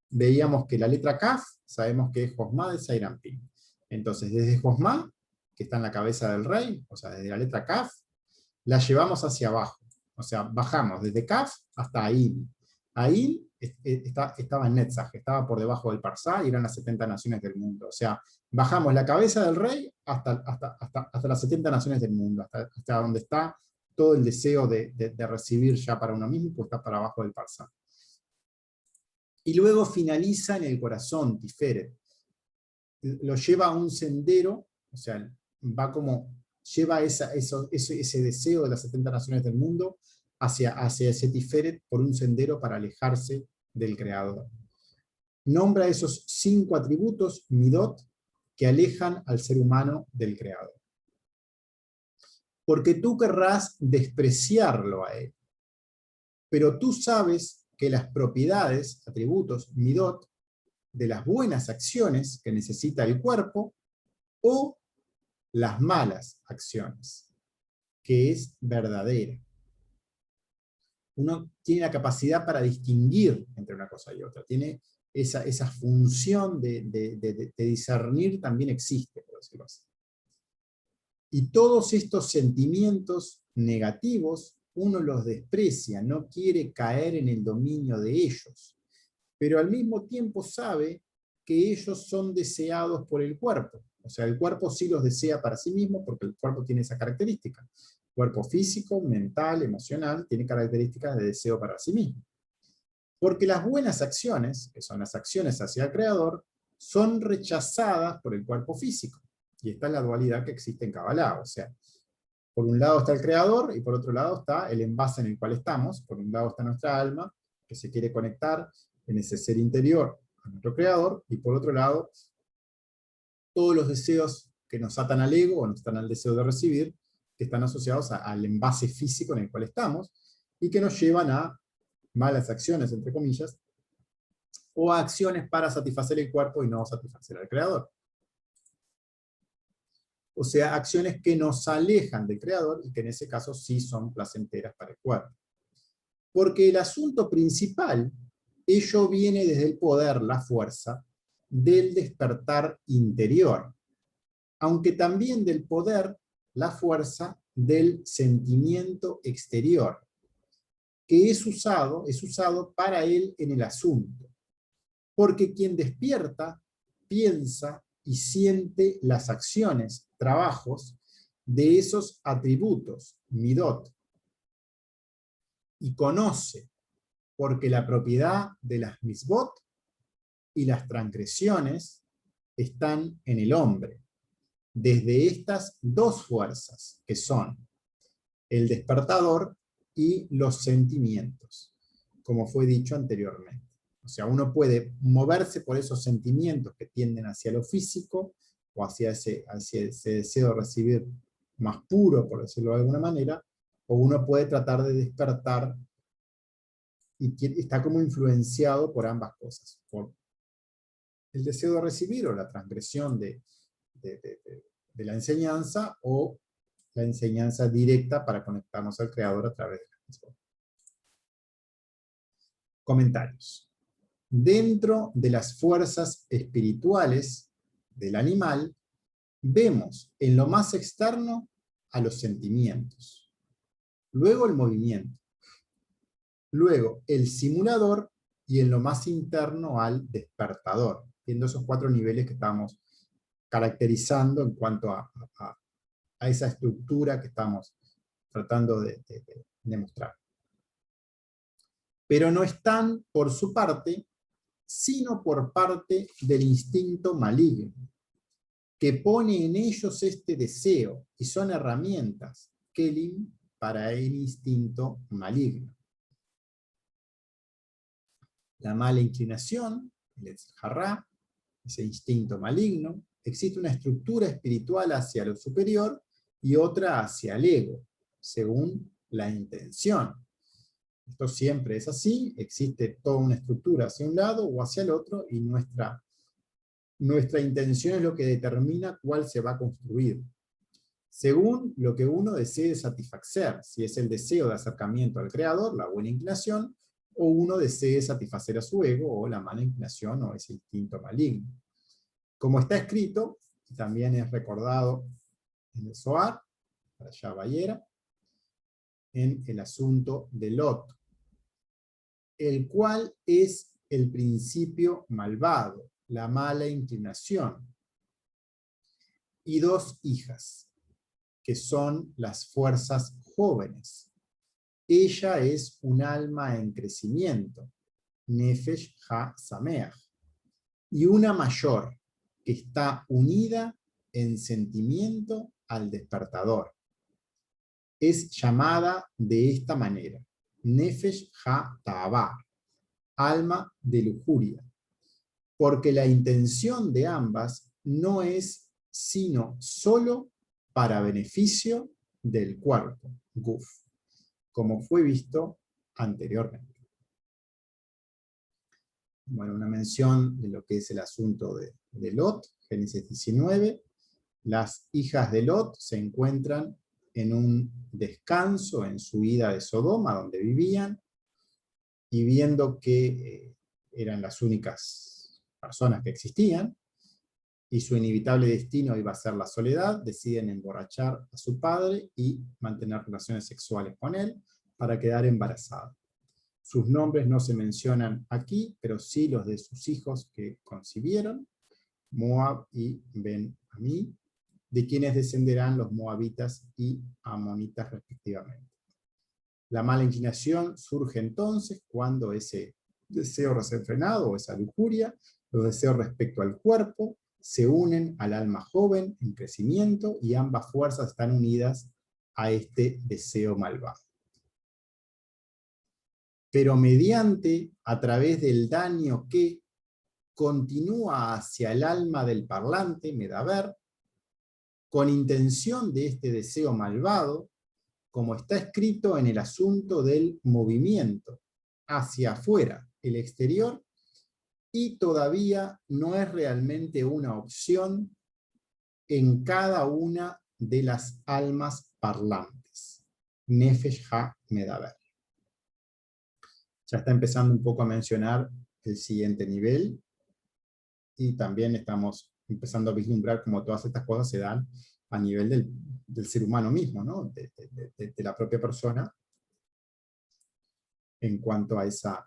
Veíamos que la letra Kaf, sabemos que es Josma de Sairampin. Entonces, desde Josma, que está en la cabeza del rey, o sea, desde la letra Kaf, la llevamos hacia abajo. O sea, bajamos desde Kaf hasta Ain. Ain estaba en Netzach, estaba por debajo del Parsá, y eran las 70 naciones del mundo. O sea, bajamos la cabeza del rey hasta las 70 naciones del mundo, hasta donde está todo el deseo de recibir ya para uno mismo, pues está para abajo del Parsá. Y luego finaliza en el corazón, Tiferet. Lo lleva a un sendero, o sea, va como, lleva ese deseo de las 70 naciones del mundo hacia ese Tiferet por un sendero para alejarse del Creador. nombra esos 5 atributos, midot, que alejan al ser humano del Creador. Porque tú querrás despreciarlo a él. Pero tú sabes que las propiedades, atributos, midot, de las buenas acciones que necesita el cuerpo, o las malas acciones, que es verdadera. Uno tiene la capacidad para distinguir entre una cosa y otra, tiene esa función de discernir, también existe, por decirlo así. Y todos estos sentimientos negativos, uno los desprecia, no quiere caer en el dominio de ellos, pero al mismo tiempo sabe que ellos son deseados por el cuerpo. O sea, el cuerpo sí los desea para sí mismo, porque el cuerpo tiene esa característica. Cuerpo físico, mental, emocional, tiene características de deseo para sí mismo. Porque las buenas acciones, que son las acciones hacia el Creador, son rechazadas por el cuerpo físico. Y esta es la dualidad que existe en Kabbalah. O sea, por un lado está el Creador, y por otro lado está el envase en el cual estamos. Por un lado está nuestra alma, que se quiere conectar en ese ser interior a nuestro Creador, y por otro lado, todos los deseos que nos atan al ego, o nos atan al deseo de recibir, que están asociados al envase físico en el cual estamos, y que nos llevan a malas acciones, entre comillas, o a acciones para satisfacer el cuerpo y no satisfacer al Creador. O sea, acciones que nos alejan del Creador, y que en ese caso sí son placenteras para el cuerpo. Porque el asunto principal, ello viene desde el poder, la fuerza, del despertar interior, aunque también del poder, la fuerza del sentimiento exterior, que es usado para él en el asunto. Porque quien despierta, piensa y siente las acciones, trabajos, de esos atributos, midot, y conoce, porque la propiedad de las misbot y las transgresiones están en el hombre, desde estas dos fuerzas, que son el despertador y los sentimientos, como fue dicho anteriormente. O sea, uno puede moverse por esos sentimientos que tienden hacia lo físico, o hacia ese deseo de recibir más puro, por decirlo de alguna manera, o uno puede tratar de despertar y está como influenciado por ambas cosas, por el deseo de recibir o la transgresión de la enseñanza, o la enseñanza directa para conectarnos al Creador a través de la misma. Comentarios. Dentro de las fuerzas espirituales del animal, vemos en lo más externo a los sentimientos, luego el movimiento, luego el simulador, y en lo más interno al despertador, viendo esos 4 niveles que estamos caracterizando en cuanto a esa estructura que estamos tratando de mostrar. Pero no están por su parte, sino por parte del instinto maligno, que pone en ellos este deseo, y son herramientas, kelim, para el instinto maligno. La mala inclinación, el Yetzirah, ese instinto maligno, existe una estructura espiritual hacia lo superior y otra hacia el ego, según la intención. Esto siempre es así, existe toda una estructura hacia un lado o hacia el otro, y nuestra intención es lo que determina cuál se va a construir, según lo que uno desee satisfacer, si es el deseo de acercamiento al Creador, la buena inclinación, o uno desee satisfacer a su ego, o la mala inclinación, o ese instinto maligno. Como está escrito, y también es recordado en el Zohar, para allá Bayera, en el asunto de Lot, el cual es el principio malvado, la mala inclinación, y 2 hijas, que son las fuerzas jóvenes. Ella es un alma en crecimiento, Nefesh Ha-Sameach, y una mayor, que está unida en sentimiento al despertador. Es llamada de esta manera, Nefesh Ha-Ta'avah, alma de lujuria, porque la intención de ambas no es sino solo para beneficio del cuerpo, guf, como fue visto anteriormente. Bueno, una mención de lo que es el asunto de Lot, Génesis 19. Las hijas de Lot se encuentran en un descanso en su ida de Sodoma, donde vivían, y viendo que eran las únicas personas que existían, y su inevitable destino iba a ser la soledad, deciden emborrachar a su padre y mantener relaciones sexuales con él para quedar embarazadas. Sus nombres no se mencionan aquí, pero sí los de sus hijos que concibieron, Moab y Ben-Amí, de quienes descenderán los moabitas y amonitas respectivamente. La mala inclinación surge entonces cuando ese deseo desenfrenado, o esa lujuria, los deseos respecto al cuerpo, se unen al alma joven en crecimiento, y ambas fuerzas están unidas a este deseo malvado. Pero mediante, a través del daño que continúa hacia el alma del parlante, Medaber, con intención de este deseo malvado, como está escrito en el asunto del movimiento hacia afuera, el exterior, y todavía no es realmente una opción en cada una de las almas parlantes. Nefesh ha-Medaber. Ya está empezando un poco a mencionar el siguiente nivel, y también estamos empezando a vislumbrar cómo todas estas cosas se dan a nivel del ser humano mismo, ¿no? de la propia persona, en cuanto a esas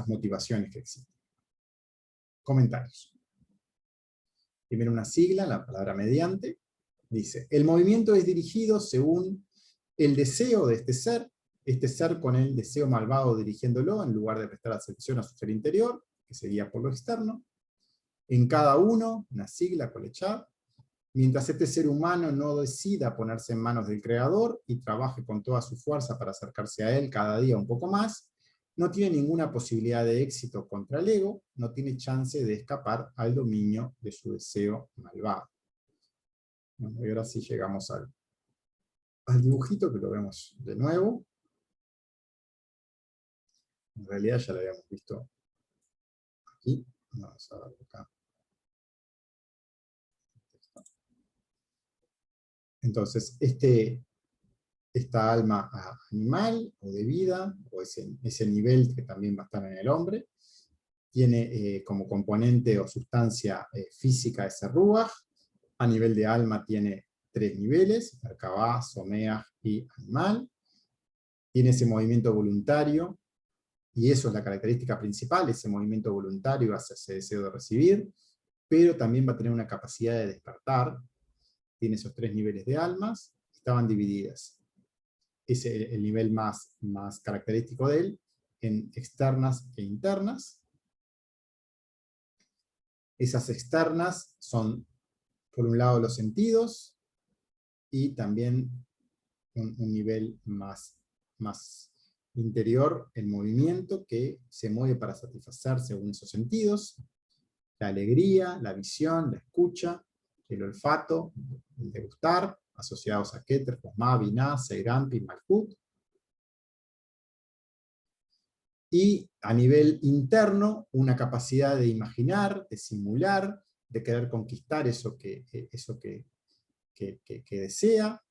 motivaciones que existen. Comentarios. Primero una sigla, la palabra mediante. Dice, el movimiento es dirigido según el deseo de este ser con el deseo malvado dirigiéndolo, en lugar de prestar atención a su ser interior, que se guía por lo externo. En cada uno, una sigla, colechad, mientras este ser humano no decida ponerse en manos del Creador y trabaje con toda su fuerza para acercarse a Él cada día un poco más, no tiene ninguna posibilidad de éxito contra el ego, no tiene chance de escapar al dominio de su deseo malvado. Bueno, y ahora sí llegamos al dibujito, que lo vemos de nuevo. En realidad ya lo habíamos visto aquí. Vamos a ver acá. Entonces, esta alma animal o de vida, o ese nivel que también va a estar en el hombre, tiene como componente o sustancia física ese ruach. A nivel de alma tiene 3 niveles, Merkabah, Someach y animal. Tiene ese movimiento voluntario, y eso es la característica principal, ese movimiento voluntario hacia ese deseo de recibir, pero también va a tener una capacidad de despertar. Tiene esos 3 niveles de almas, estaban divididas. Es el nivel más característico de él, en externas e internas. Esas externas son, por un lado, los sentidos, y también un nivel más interior, el movimiento, que se mueve para satisfacer según esos sentidos: la alegría, la visión, la escucha, el olfato, el degustar, asociados a Keter, Josma, Binah, Seirampi, Malkut. Y a nivel interno, una capacidad de imaginar, de simular, de querer conquistar eso que desea,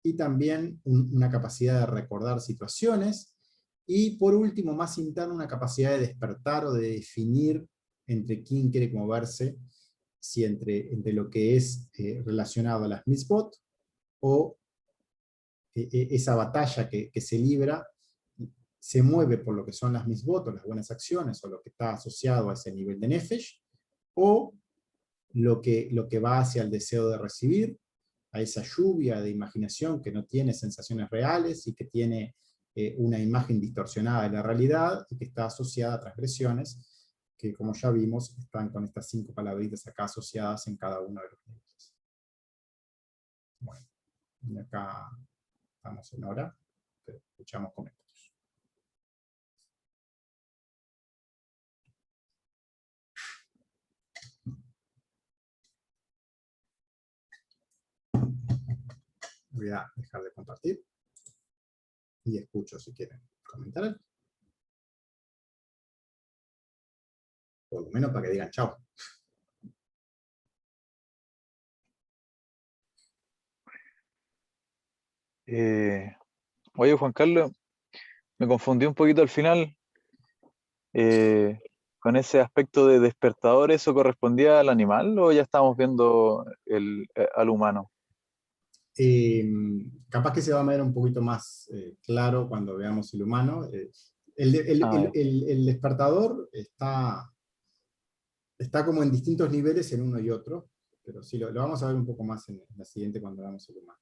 y también una capacidad de recordar situaciones, y por último, más interno, una capacidad de despertar o de definir entre quién quiere moverse, si entre lo que es relacionado a las mitzvot, o esa batalla que se libra, se mueve por lo que son las mitzvot, o las buenas acciones, o lo que está asociado a ese nivel de nefesh, o lo que va hacia el deseo de recibir, a esa lluvia de imaginación que no tiene sensaciones reales, y que tiene una imagen distorsionada de la realidad, y que está asociada a transgresiones, que, como ya vimos, están con estas 5 palabritas acá asociadas en cada uno de los niveles. Bueno, y acá estamos en hora, pero escuchamos comentarios. Voy a dejar de compartir y escucho si quieren comentar. Por lo menos para que digan chao. Oye, Juan Carlos, me confundí un poquito al final con ese aspecto de despertador. ¿Eso correspondía al animal o ya estábamos viendo al humano? Capaz que se va a ver un poquito más claro cuando veamos el humano. Ah, El despertador está como en distintos niveles en uno y otro, pero sí, lo vamos a ver un poco más en la siguiente cuando veamos el humano.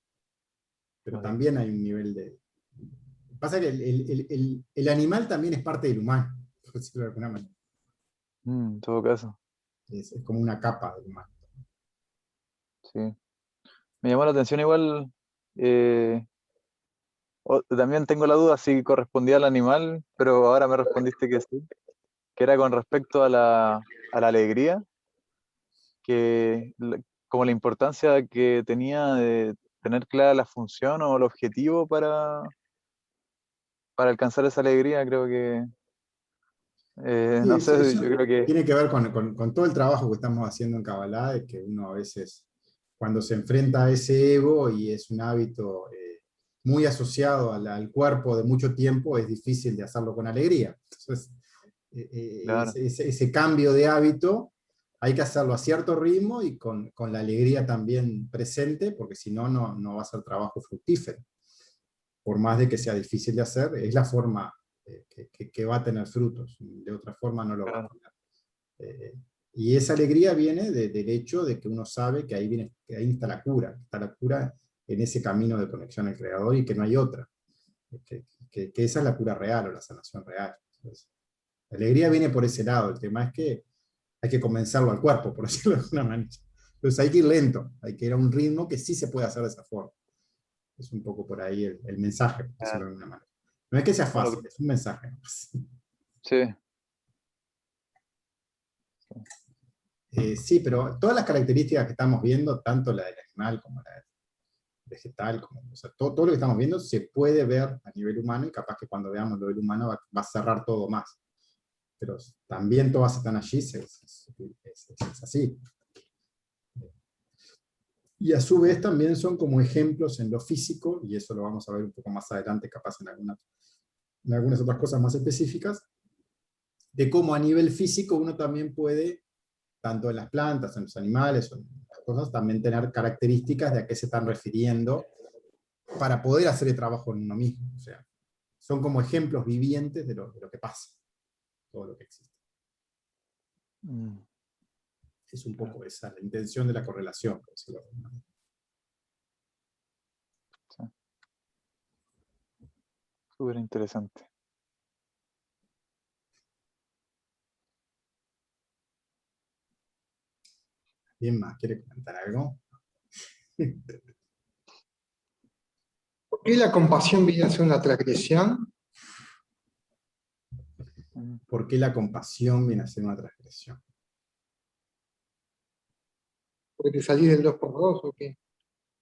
Pero ok. también hay un nivel de... Pasa que el animal también es parte del humano, por decirlo de alguna manera. En todo caso, Es como una capa del humano. sí. Me llamó la atención igual. eh, También tengo la duda si correspondía al animal, pero ahora me respondiste que sí, que era con respecto a la alegría, como la importancia que tenía de tener clara la función o el objetivo para alcanzar esa alegría, creo que, Sí, no sé, yo eso creo que, tiene que ver con todo el trabajo que estamos haciendo en Kabbalah, de que uno a veces, cuando se enfrenta a ese ego y es un hábito muy asociado al cuerpo de mucho tiempo, es difícil de hacerlo con alegría. Entonces, claro, ese cambio de hábito hay que hacerlo a cierto ritmo y con la alegría también presente, porque si no, no va a ser trabajo fructífero. Por más de que sea difícil de hacer, es la forma que va a tener frutos. De otra forma no lo va a claro, tener. Eh, y esa alegría viene del hecho de que uno sabe que que ahí está la cura en ese camino de conexión al Creador y que no hay otra. Que esa es la cura real o la sanación real. Entonces, la alegría viene por ese lado. El tema es que hay que convencerlo al cuerpo, por decirlo de alguna manera. Entonces hay que ir lento, hay que ir a un ritmo que sí se puede hacer de esa forma. Es un poco por ahí el mensaje, por decirlo claro. de alguna manera. No es que sea Bueno, fácil, es un mensaje. sí, Sí, pero todas las características que estamos viendo, tanto la del animal como la del vegetal, o sea, todo lo que estamos viendo se puede ver a nivel humano y capaz que cuando veamos lo del humano va a cerrar todo más. Pero también todas están allí, es así. Y a su vez también son como ejemplos en lo físico, y eso lo vamos a ver un poco más adelante, capaz en algunas otras cosas más específicas, de cómo a nivel físico uno también puede, tanto en las plantas, en los animales, o en las cosas, también tener características de a qué se están refiriendo para poder hacer el trabajo en uno mismo. O sea, son como ejemplos vivientes de lo que pasa, todo lo que existe. mm, Es un claro, poco esa la intención de la correlación, por decirlo de alguna manera. sí, súper interesante. ¿Alguien más quiere comentar algo? ¿Por qué la compasión viene a ser una transgresión? Mm. ¿Por qué la compasión viene a ser una transgresión? ¿Porque te salís del 2x2 o qué?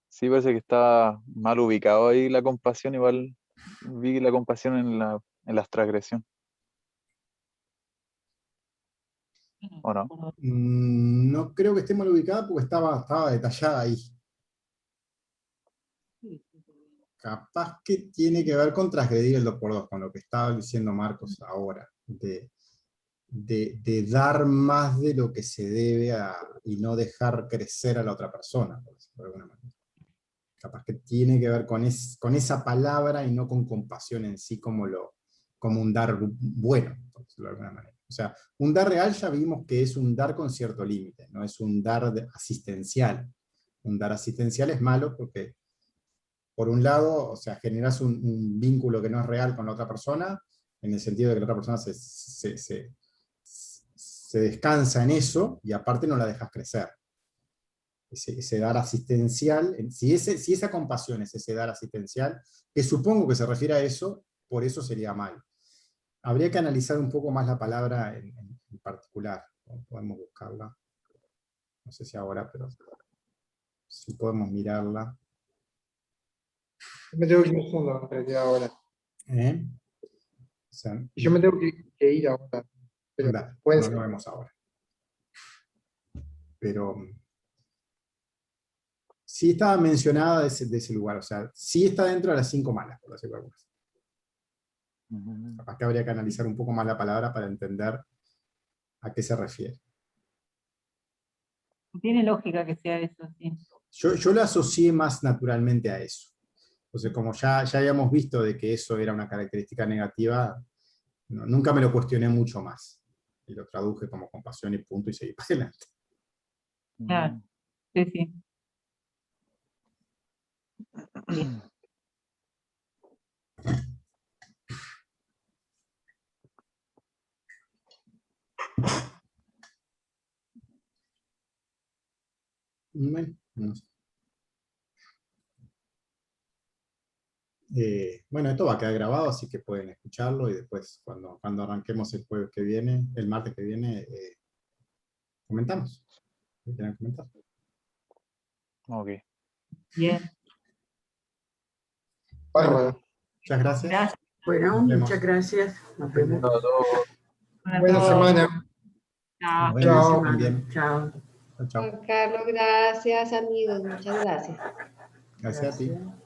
Sí, parece que está mal ubicado ahí la compasión, igual vi la compasión en las transgresión, ¿o no? No creo que esté mal ubicada porque estaba detallada ahí. Capaz que tiene que ver con transgredir el 2x2, con lo que estaba diciendo Marcos ahora, de dar más de lo que se debe y no dejar crecer a la otra persona, por decirlo de alguna manera. Capaz que tiene que ver con esa palabra y no con compasión en sí como un dar bueno, por decirlo de alguna manera. O sea, un dar real ya vimos que es un dar con cierto límite, no es un dar asistencial. Un dar asistencial es malo porque, por un lado, o sea, generas un vínculo que no es real con la otra persona, en el sentido de que la otra persona se descansa en eso y aparte no la dejas crecer. Ese dar asistencial, si esa compasión es ese dar asistencial, que supongo que se refiere a eso, por eso sería mal. Habría que analizar un poco más la palabra en particular. Podemos buscarla. No sé si ahora, pero si podemos mirarla. Me tengo que ir solo en realidad ahora. ¿Eh? O sea, Y yo me tengo que ir ahora. Pero anda, puede no ser. lo vemos ahora. Pero sí estaba mencionada de ese lugar, o sea, sí está dentro de las 5 malas, por decirlo alguna. Ujú. Capaz que habría que analizar un poco más la palabra para entender a qué se refiere. Tiene lógica que sea eso, sí. Yo lo asocié más naturalmente a eso. Entonces, como ya habíamos visto de que eso era una característica negativa, nunca me lo cuestioné mucho más. Y lo traduje como compasión y punto y seguí para adelante. Claro. Sí, sí. Bueno, no sé. Bueno, esto va a quedar grabado, así que pueden escucharlo y después cuando arranquemos el jueves que viene, el martes que viene, comentamos. ¿Qué quieran comentar? Ok. Bien. Bárbaro. Muchas gracias. Gracias. Bueno, Nos vemos. muchas gracias. Nos vemos. a Buena todos. semana. Chao. Nos Buena vemos Chao. semana. también. Chao. Chao, chao. Juan Carlos, gracias amigos, muchas gracias. Gracias a ti. Gracias.